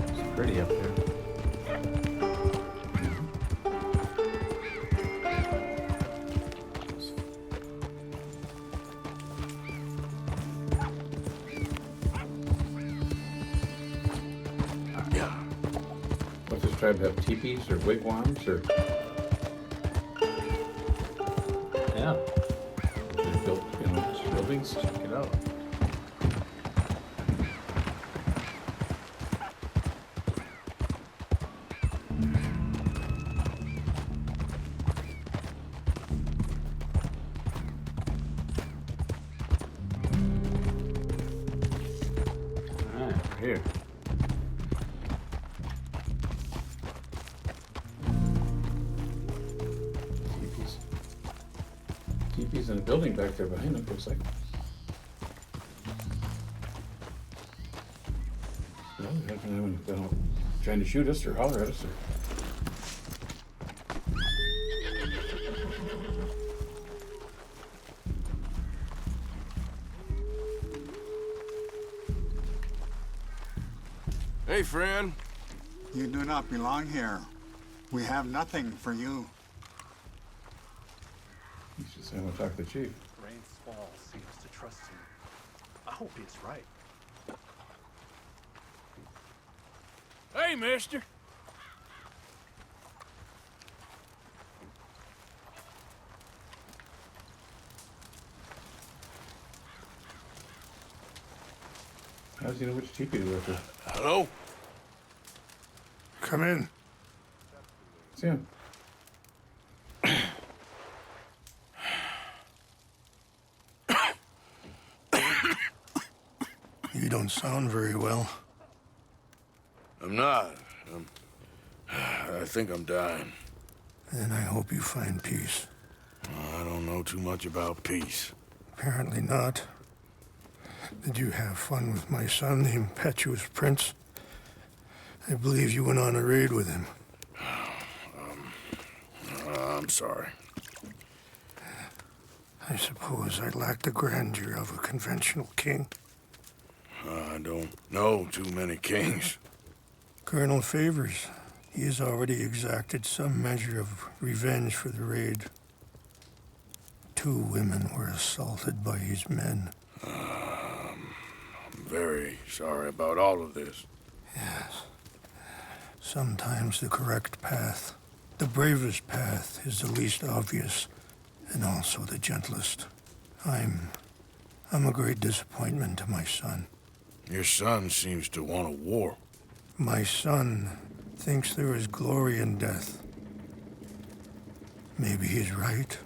It's pretty up there. What's this tribe have? Teepees or wigwams or? Yeah. They're built, buildings. Check it out. All right, we're here. Teepees in a building back there behind them, looks like. No, they haven't anyone trying to shoot us or holler at us or. Hey, friend. You do not belong here. We have nothing for you. You should say I want to talk to the chief. Rain's fall seems to trust him. I hope he's right. Hey, mister. How does he know which teepee to go to? Hello? Come in. It's him. You don't sound very well. I'm not. I think I'm dying. And I hope you find peace. I don't know too much about peace. Apparently not. Did you have fun with my son, the impetuous prince? I believe you went on a raid with him. I'm sorry. I suppose I lack the grandeur of a conventional king. I don't know too many kings. Colonel Favors, he has already exacted some measure of revenge for the raid. 2 women were assaulted by his men. I'm very sorry about all of this. Yes. Sometimes the correct path, the bravest path, is the least obvious and also the gentlest. I'm a great disappointment to my son. Your son seems to want a war. My son thinks there is glory in death. Maybe he's right,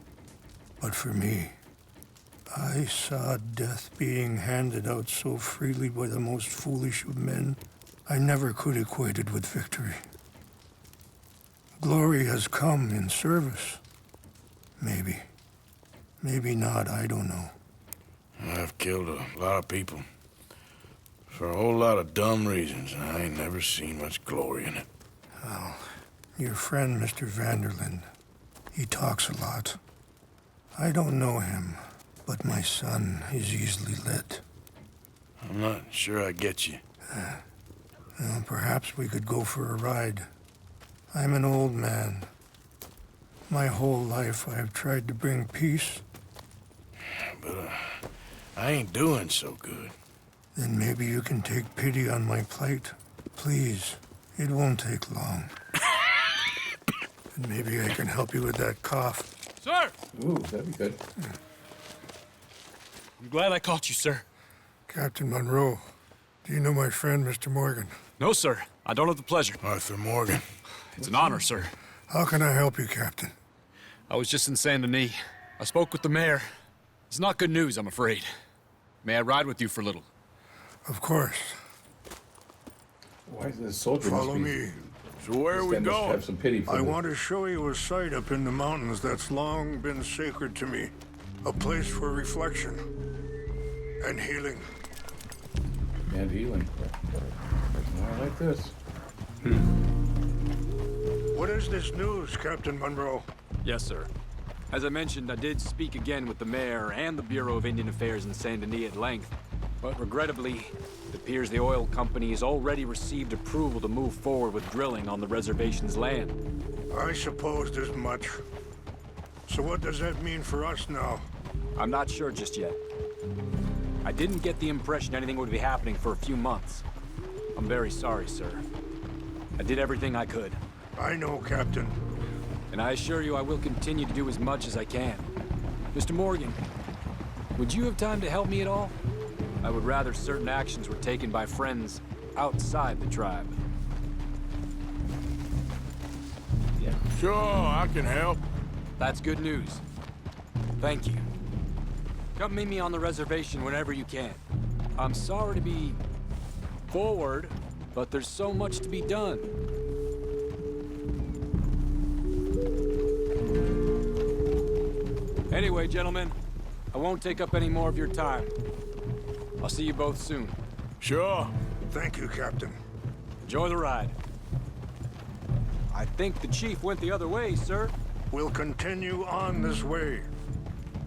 but for me, I saw death being handed out so freely by the most foolish of men. I never could equate it with victory. Glory has come in service. Maybe. Maybe not, I don't know. I've killed a lot of people. For a whole lot of dumb reasons, and I ain't never seen much glory in it. Well, your friend, Mr. Vanderlyn, he talks a lot. I don't know him, but my son is easily led. I'm not sure I get you. Well, perhaps we could go for a ride. I'm an old man. My whole life I have tried to bring peace. But I ain't doing so good. Then maybe you can take pity on my plight. Please, it won't take long. And maybe I can help you with that cough. Sir! Ooh, that'd be good. I'm glad I caught you, sir. Captain Monroe, do you know my friend, Mr. Morgan? No, sir. I don't have the pleasure. Arthur Morgan. It's an honor, sir. How can I help you, Captain? I was just in Saint Denis. I spoke with the mayor. It's not good news, I'm afraid. May I ride with you for a little? Of course. Why is this soldier? Follow me. So where are we going? Have some pity for I want to show you a site up in the mountains that's long been sacred to me. A place for reflection and healing. And healing. I like this. What is this news, Captain Monroe? Yes, sir. As I mentioned, I did speak again with the mayor and the Bureau of Indian Affairs in Saint Denis at length. But regrettably, it appears the oil company has already received approval to move forward with drilling on the reservation's land. I supposed as much. So what does that mean for us now? I'm not sure just yet. I didn't get the impression anything would be happening for a few months. I'm very sorry, sir. I did everything I could. I know, Captain. And I assure you I will continue to do as much as I can. Mr. Morgan, would you have time to help me at all? I would rather certain actions were taken by friends outside the tribe. Yeah. Sure, I can help. That's good news. Thank you. Come meet me on the reservation whenever you can. I'm sorry to be forward, but there's so much to be done. Anyway, gentlemen, I won't take up any more of your time. I'll see you both soon. Sure. Thank you, Captain. Enjoy the ride. I think the chief went the other way, sir. We'll continue on this way.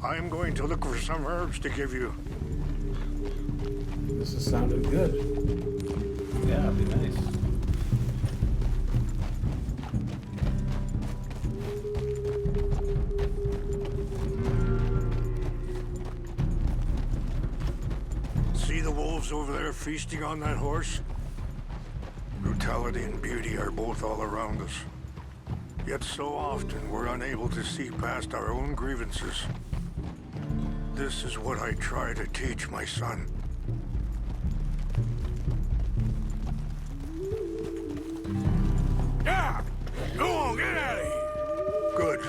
I'm going to look for some herbs to give you. This is sounding good. Yeah, it'd be nice. See the wolves over there feasting on that horse? Brutality and beauty are both all around us. Yet so often we're unable to see past our own grievances. This is what I try to teach my son. Yeah! Go on, get out of here! Good.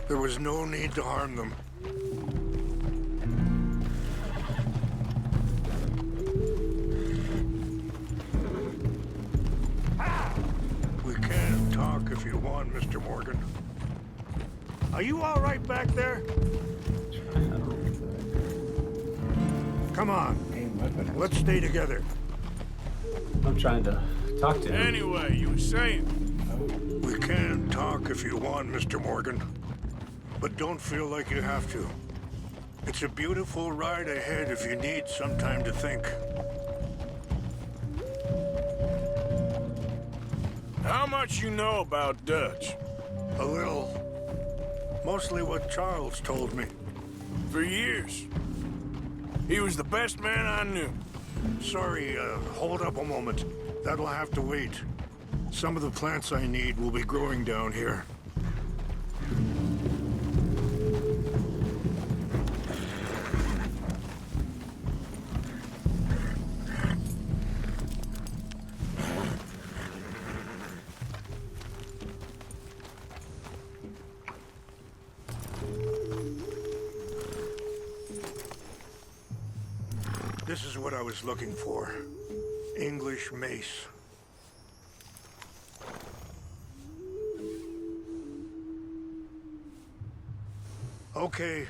There was no need to harm them. We can talk if you want, Mr. Morgan. Are you all right back there? Come on. Let's stay together. I'm trying to talk to him. Anyway, you were saying? We can talk if you want, Mr. Morgan. But don't feel like you have to. It's a beautiful ride ahead if you need some time to think. How much you know about Dutch? A little. Mostly what Charles told me. For years. He was the best man I knew. Sorry, hold up a moment. That'll have to wait. Some of the plants I need will be growing down here. This is what I was looking for. English mace. Okay,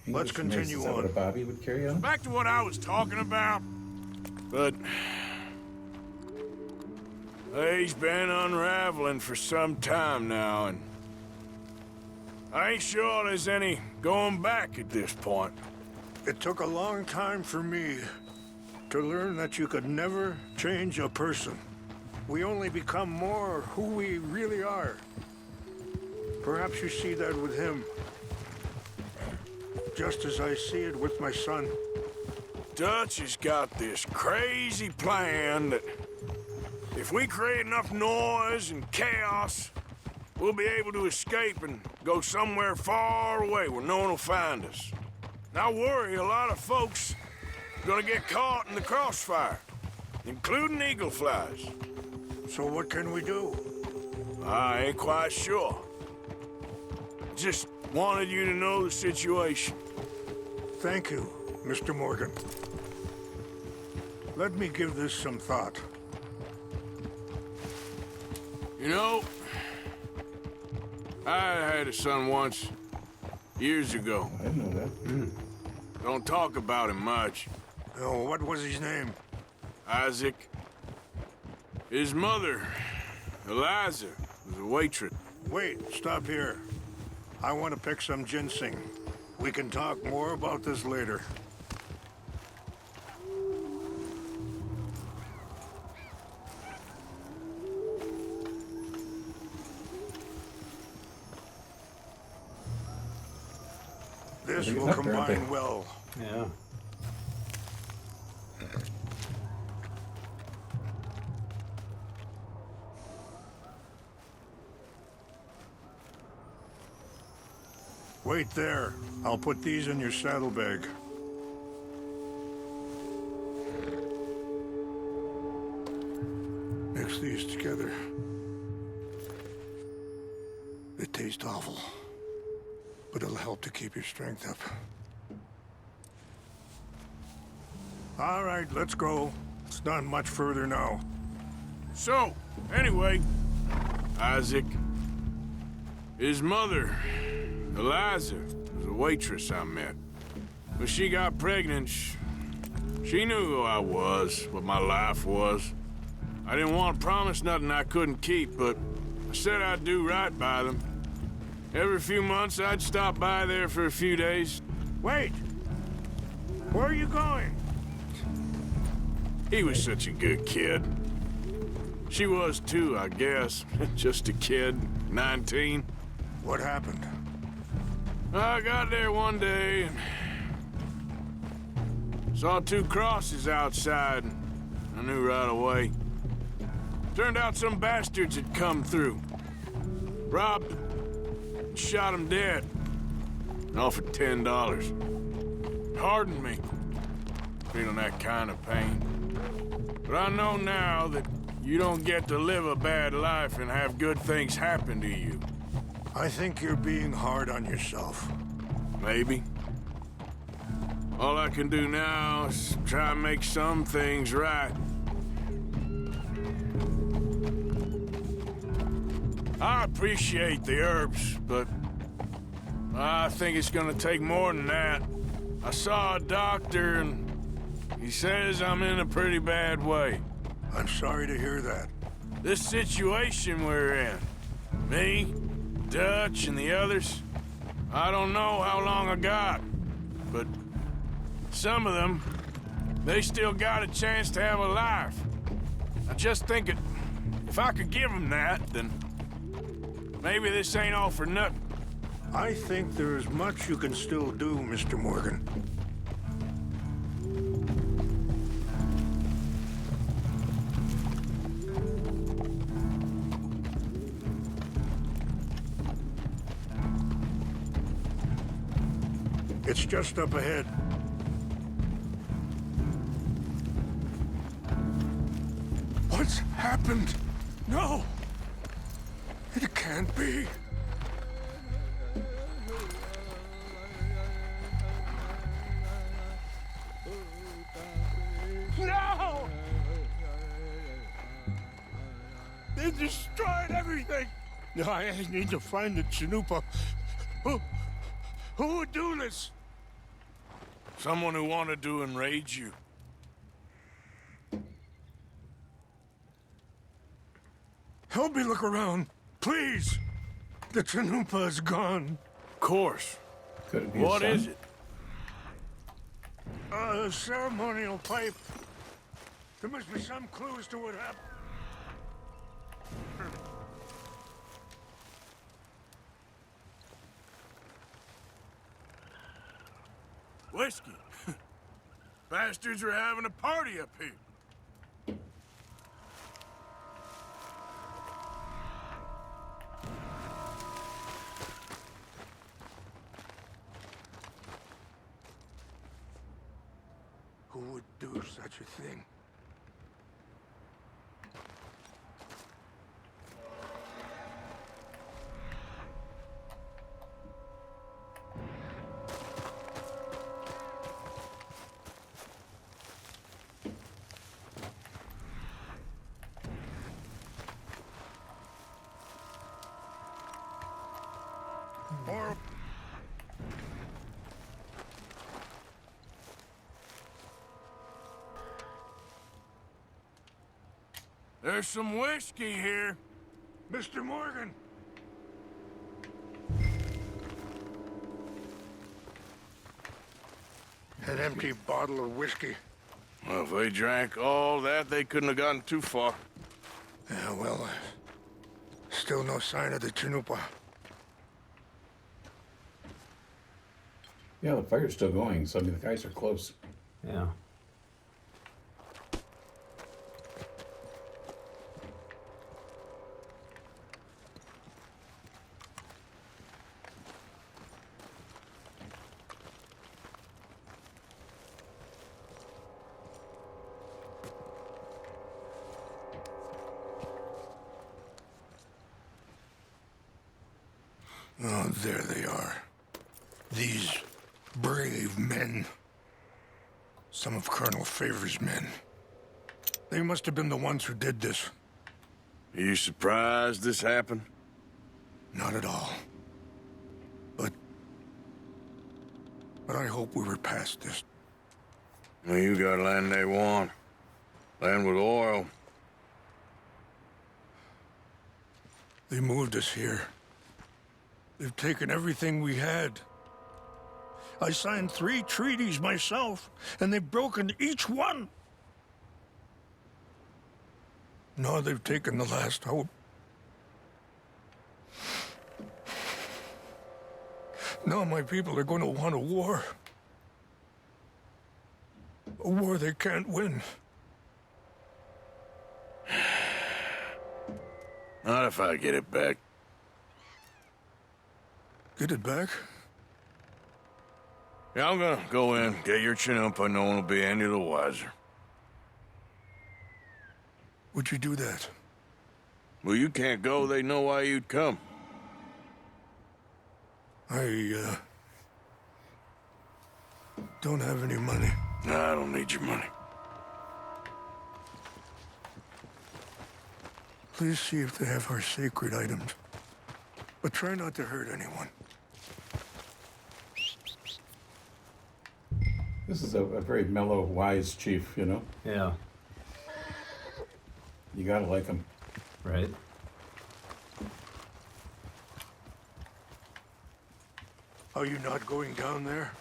let's continue Is that on. what a Bobby would carry on? Back to what I was talking about. But he's been unraveling for some time now, and I ain't sure there's any going back at this point. It took a long time for me to learn that you could never change a person. We only become more who we really are. Perhaps you see that with him, just as I see it with my son. Dutch has got this crazy plan that if we create enough noise and chaos, we'll be able to escape and go somewhere far away where no one will find us. And I worry a lot of folks are gonna get caught in the crossfire, including eagle flies. So what can we do? I ain't quite sure. Just wanted you to know the situation. Thank you, Mr. Morgan. Let me give this some thought. You know, I had a son once, years ago. I didn't know that. Don't talk about him much. Oh, what was his name? Isaac. His mother, Eliza, was a waitress. Wait, stop here. I want to pick some ginseng. We can talk more about this later. This will combine well. Yeah. Wait there. I'll put these in your saddlebag. Mix these together. They taste awful, but it'll help to keep your strength up. All right, let's go. It's not much further now. So, anyway, Isaac, his mother, Eliza, was a waitress I met. When she got pregnant, she knew who I was, what my life was. I didn't want to promise nothing I couldn't keep, but I said I'd do right by them. Every few months, I'd stop by there for a few days. Wait! Where are you going? He was such a good kid. She was too, I guess. Just a kid, 19. What happened? I got there one day and saw two crosses outside. I knew right away. Turned out some bastards had come through. Robbed them, shot him dead. And offered $10. Hardened me, feeling that kind of pain. But I know now that you don't get to live a bad life and have good things happen to you. I think you're being hard on yourself. Maybe. All I can do now is try and make some things right. I appreciate the herbs, but I think it's gonna take more than that. I saw a doctor and he says I'm in a pretty bad way. I'm sorry to hear that. This situation we're in, me, Dutch, and the others, I don't know how long I got, but some of them, they still got a chance to have a life. I just think if I could give them that, then maybe this ain't all for nothing. I think there's much you can still do, Mr. Morgan. It's just up ahead. What's happened? No! It can't be. destroyed everything. I need to find the Chanupa. Who would do this? Someone who wanted to enrage you. Help me look around, please. The Chanupa is gone. Of course. Could it be What is it? A ceremonial pipe. There must be some clues to what happened. Whiskey. Bastards are having a party up here. Who would do such a thing? Or There's some whiskey here. Mr. Morgan. An empty bottle of whiskey. Well, if they drank all that, they couldn't have gotten too far. Yeah, well, still no sign of the Chanupa. Yeah, the fire's still going, so I mean, the guys are close. Yeah. Oh, there they are. These brave men. Some of Colonel Favor's men. They must have been the ones who did this. Are you surprised this happened? Not at all. But I hope we were past this. Well, you got land they want. Land with oil. They moved us here. They've taken everything we had. I signed 3 treaties myself, and they've broken each one. Now they've taken the last hope. Now my people are going to want a war. A war they can't win. Not if I get it back. Get it back? Yeah, I'm gonna go in, get your Chanupa, no one will be any the wiser. Would you do that? Well, you can't go, they know why you'd come. I, don't have any money. Nah, I don't need your money. Please see if they have our sacred items. But try not to hurt anyone. This is a very mellow, wise chief, you know? Yeah. You gotta like him. Right. Are you not going down there?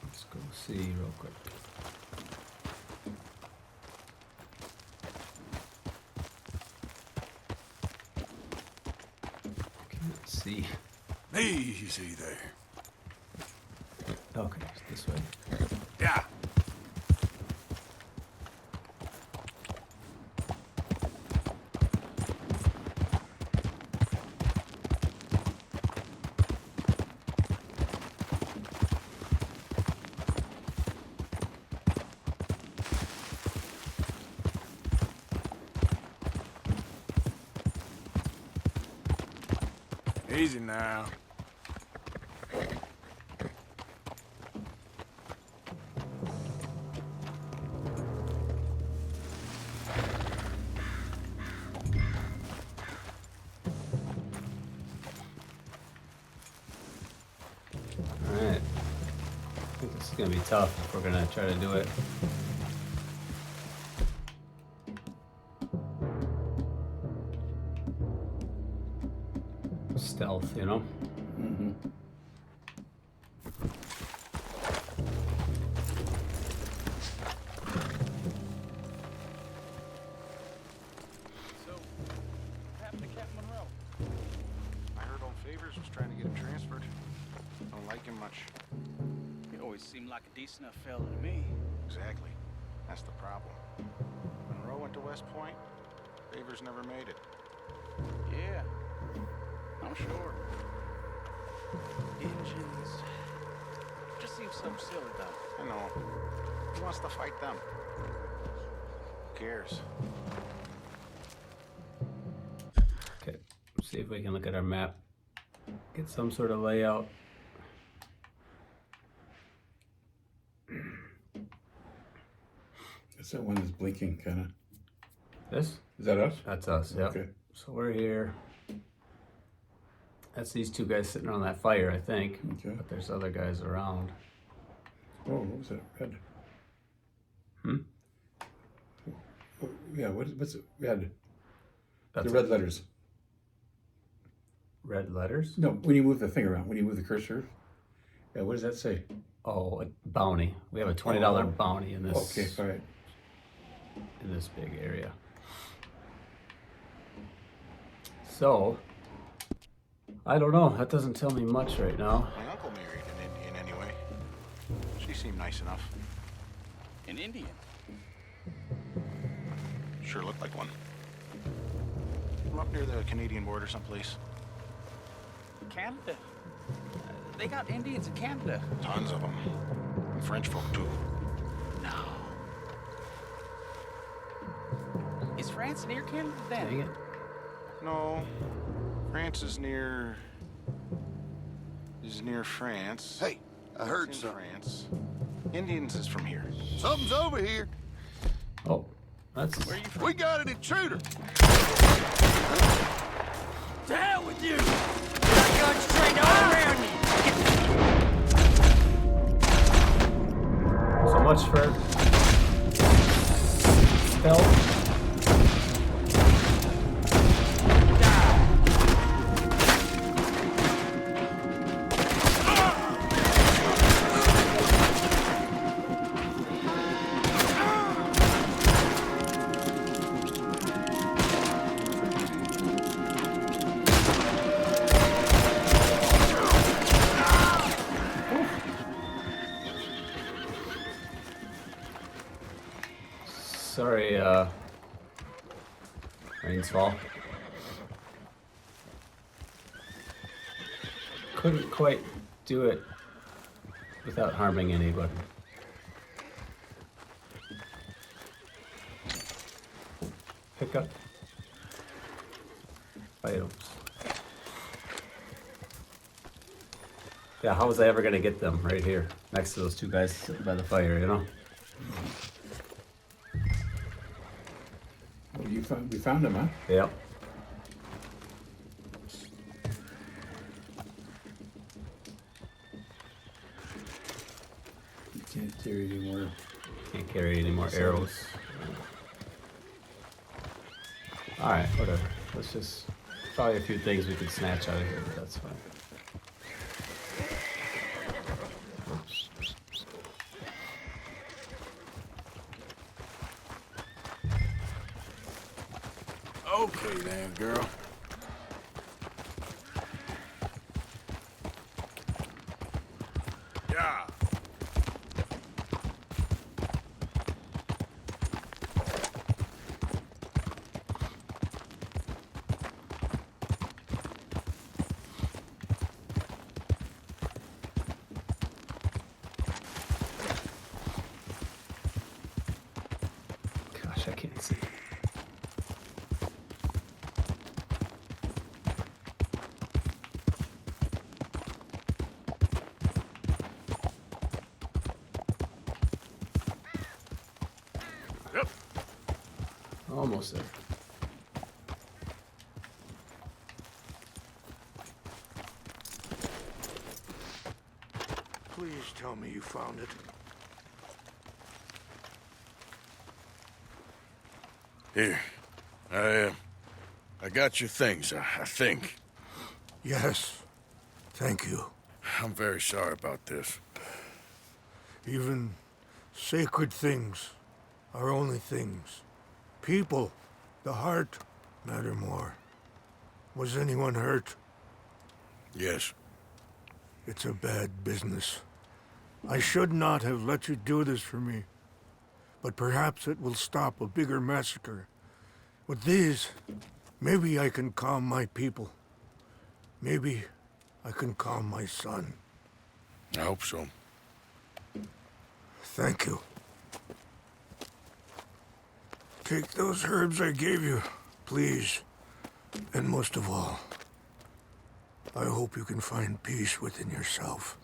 Let's go see real quick. Can't see. Easy there. Okay, this way. Yeah. Easy now. This is gonna be tough if we're gonna try to do it. Stealth, you know? Mm-hmm. So, what happened to Captain Monroe? I heard old Favors was trying to get him transferred. Don't like him much. He always seemed like a decent enough fella to me. Exactly. That's the problem. Monroe went to West Point. Favors never made it. Yeah, I'm sure. Engines. Just seems so silly, though. I know. Who wants to fight them? Who cares? Okay, see if we can look at our map. Get some sort of layout. It's that one that's blinking, kind of. This? Is that us? That's us, yeah. Okay. So we're here. That's these two guys sitting on that fire, I think. Okay. But there's other guys around. Oh, what was that? Red. Hmm? Oh, yeah, what's it? Red. That's the red letters. Red letters? No, when you move the thing around, when you move the cursor. Yeah, what does that say? Oh, a bounty. We have a $20 bounty in this. Okay, all right. In this big area. So, I don't know. That doesn't tell me much right now. My uncle married an Indian anyway. She seemed nice enough. An Indian? Sure looked like one. From up near the Canadian border someplace. Canada? They got Indians in Canada. Tons of them. And French folk too. No. Is France near Canada then? Dang it. No. France is near France. Hey, I heard It's in something. France. Indians is from here. Something's over here. Oh, that's... Where are you from? We got an intruder. To hell with you! I got guns trained all around you! So much for stealth. Sorry, rain's fall. Couldn't quite do it without harming anybody. Pick up items. Yeah, how was I ever gonna get them right here next to those two guys sitting by the fire, you know? Oh, we found him, huh? Yep. You can't carry anymore. Can't carry any more arrows. Alright, whatever. Let's just... Probably a few things we could snatch out of here, but that's fine. Okay then, girl. Yeah. Gosh, I can't see. Yep. Almost there. Please tell me you found it. Here. I got your things, I think. Yes. Thank you. I'm very sorry about this. Even sacred things are only things. People, the heart, matter more. Was anyone hurt? Yes. It's a bad business. I should not have let you do this for me. But perhaps it will stop a bigger massacre. With these, maybe I can calm my people. Maybe I can calm my son. I hope so. Thank you. Take those herbs I gave you, please. And most of all, I hope you can find peace within yourself.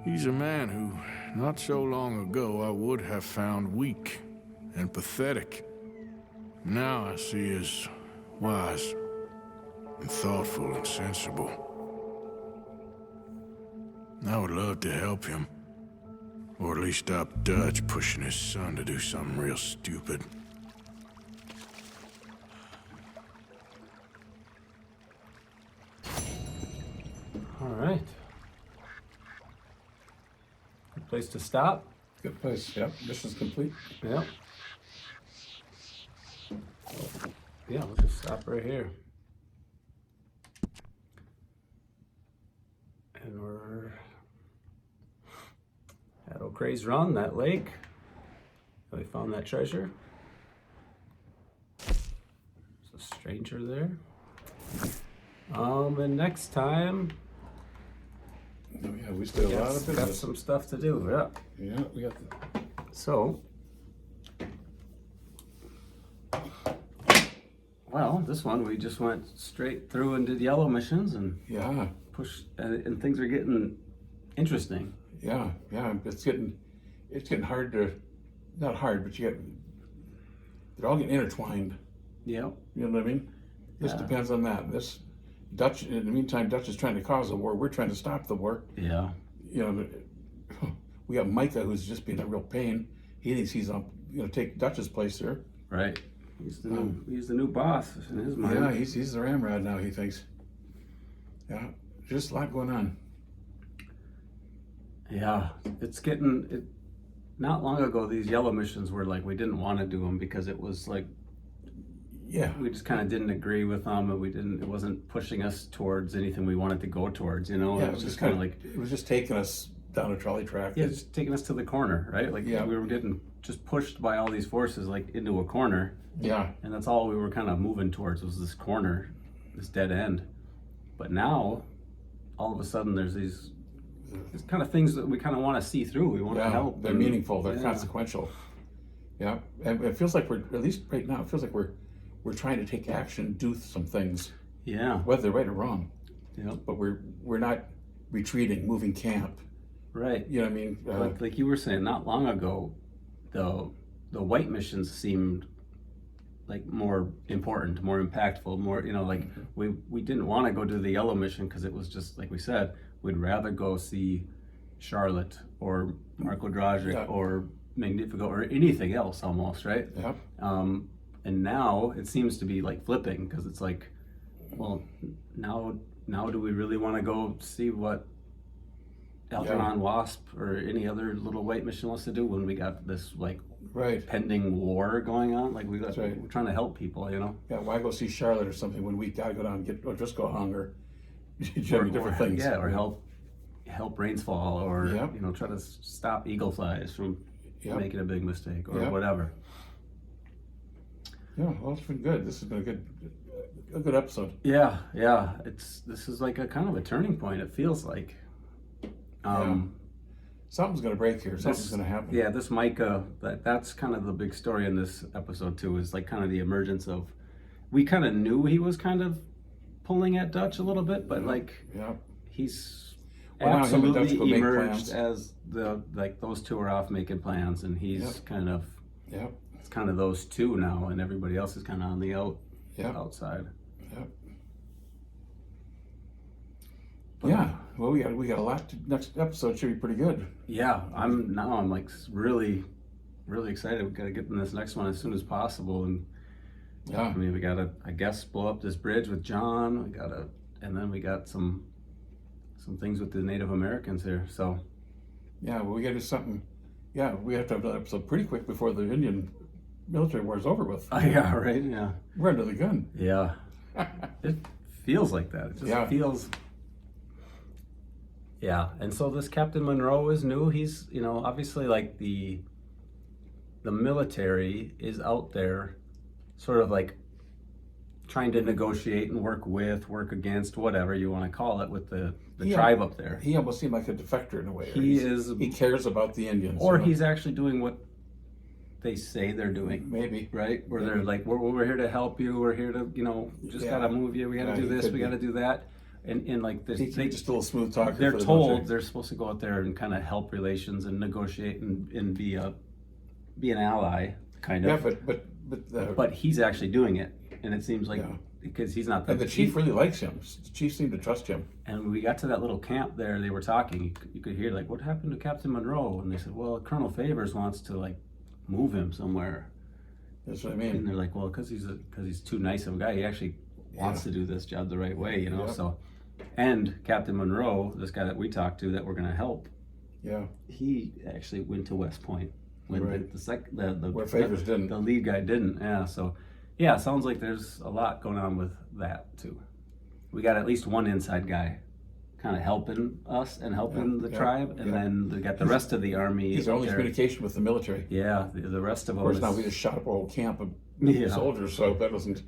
He's a man who, not so long ago, I would have found weak and pathetic. Now I see as wise and thoughtful and sensible. I would love to help him, or at least stop Dutch pushing his son to do something real stupid. All right. Good place to stop. Good place. Yep. Mission's complete. Yep. Yeah, we'll just stop right here. And we're at O'Cray's Run, that lake. We found that treasure. There's a stranger there. And next time, oh, yeah, we still have a lot of business. got some stuff to do. Yeah. Yeah, we got. So, well, this one we just went straight through and did yellow missions and yeah, pushed, and things are getting interesting. Yeah, it's getting hard to, not hard, but they're all getting intertwined. Yeah. You know what I mean? This depends on that. This Dutch, in the meantime, Dutch is trying to cause a war. We're trying to stop the war. Yeah. You know, we got Micah, who's just being a real pain. He thinks he's take Dutch's place there. Right. He's the new boss in his mind. Yeah, he's the ramrod now, he thinks. Yeah, just a lot going on. Yeah, it's getting. Not long ago, these yellow missions were like we didn't want to do them because it was like. Yeah. We just kind of didn't agree with them, and it wasn't pushing us towards anything we wanted to go towards. You know, Yeah, it was just kind of like it was just taking us down a trolley track. Yeah, just taking us to the corner, right? Like we were getting just pushed by all these forces, like into a corner. Yeah. And that's all we were kind of moving towards was this corner, this dead end. But now, all of a sudden, there's these kind of things that we kind of want to see through. We want to help. They're meaningful. They're consequential. Yeah, and it feels like we're, at least right now, it feels like we're trying to take action, do some things. Yeah. Whether they're right or wrong. Yeah. But we're not retreating, moving camp. Right. You know what I mean? Like you were saying, not long ago, the white missions seemed like more important, more impactful, more, you know, like we didn't want to go do the yellow mission because it was just, like we said, we'd rather go see Charlotte or Marco Dragic or Magnifico or anything else almost, right? Yep. And now it seems to be like flipping because it's like, well, now do we really want to go see what Algernon Wasp or any other little white mission wants to do when we got this like pending war going on? Like we're trying to help people, you know? Yeah, why go see Charlotte or something when we gotta go down and get O'Driscoll hung or different things? Yeah, or help rains fall or you know, try to stop eagle flies from making a big mistake or whatever. Yeah, well, it's been good. This has been a good episode. Yeah. This is like a kind of a turning point. It feels like. Something's gonna break here. Something's gonna happen. Yeah, this Micah. That's kind of the big story in this episode too. Is like kind of the emergence of. We kind of knew he was kind of pulling at Dutch a little bit, but he's absolutely emerged as those two are off making plans, and he's kind of it's kind of those two now, and everybody else is kind of on the outside. Yeah, well, we got a lot. Next episode should be pretty good. Yeah, I'm like really excited. We got to get in this next one as soon as possible, and I mean, we got to, I guess, blow up this bridge with John. And then we got some things with the Native Americans here. So yeah, well, we got to do something. Yeah, we have to have another episode pretty quick before the Indian military war is over with. Yeah, right. Yeah, we're under the gun. Yeah, it feels like that. It just feels. Yeah, and so this Captain Monroe is new. He's, obviously like the military is out there sort of like trying to negotiate and work against, whatever you want to call it, with the tribe up there. He almost seemed like a defector in a way. He cares about the Indians. Or he's actually doing what they say they're doing. Maybe. Right? Where they're like, we're here to help you, we're here to, just gotta move you, we gotta do this, we gotta do that. And like they just a little smooth talker. They're told they're supposed to go out there and kind of help relations and negotiate and be an ally, kind of. Yeah, but he's actually doing it, and it seems like because he's not. And the chief really likes him. The chief seemed to trust him. And when we got to that little camp there, they were talking. You could hear like, "What happened to Captain Monroe?" And they said, "Well, Colonel Favors wants to like move him somewhere." That's what I mean. And they're like, "Well, because he's too nice of a guy. He actually wants to do this job the right way, So." And Captain Monroe, this guy that we talked to that we're going to help, he actually went to West Point when where Favors didn't. The lead guy didn't. Yeah, so yeah, sounds like there's a lot going on with that too. We got at least one inside guy kind of helping us and helping the tribe, and then we got the rest of the army. He's only communication with the military. Yeah, the rest of them. Of course, now we just shot up a whole camp of soldiers, so that doesn't.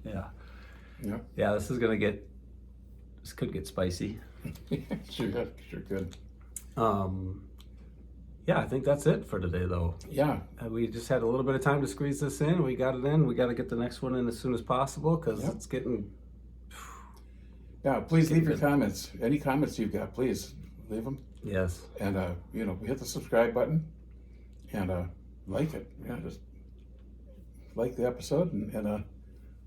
Yeah, this could get spicy. Sure could. Yeah, I think that's it for today, though. Yeah. We just had a little bit of time to squeeze this in. We got it in. We got to get the next one in as soon as possible because it's getting... Yeah, please leave your comments. Any comments you've got, please leave them. Yes. And, hit the subscribe button and like it. Yeah, just like the episode. And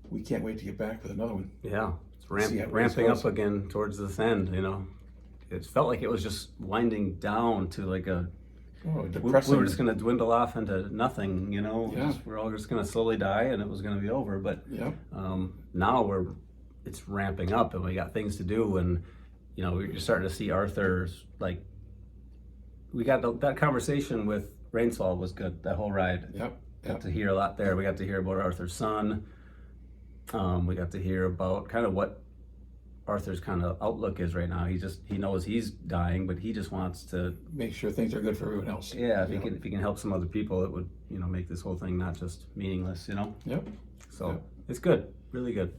we can't wait to get back with another one. Yeah. Ramping up again towards this end, It felt like it was just winding down to like depressing. We were just going to dwindle off into nothing, we're all just going to slowly die and it was going to be over. But now it's ramping up and we got things to do, and you're starting to see Arthur's like. We got that conversation with Rainsfall was good. That whole ride. Got to hear a lot there. We got to hear about Arthur's son. We got to hear about kind of what Arthur's kind of outlook is right now. He knows he's dying, but he just wants to make sure things are good for everyone else. Yeah, if he can help some other people, it would make this whole thing not just meaningless. Yep. So it's good, really good.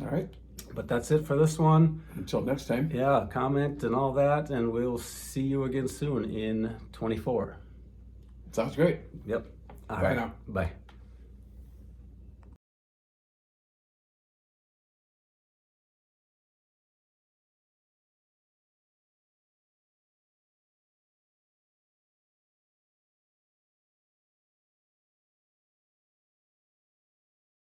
All right. But that's it for this one. Until next time. Yeah, comment and all that, and we'll see you again soon in 24. Sounds great. Yep. Bye now. Bye.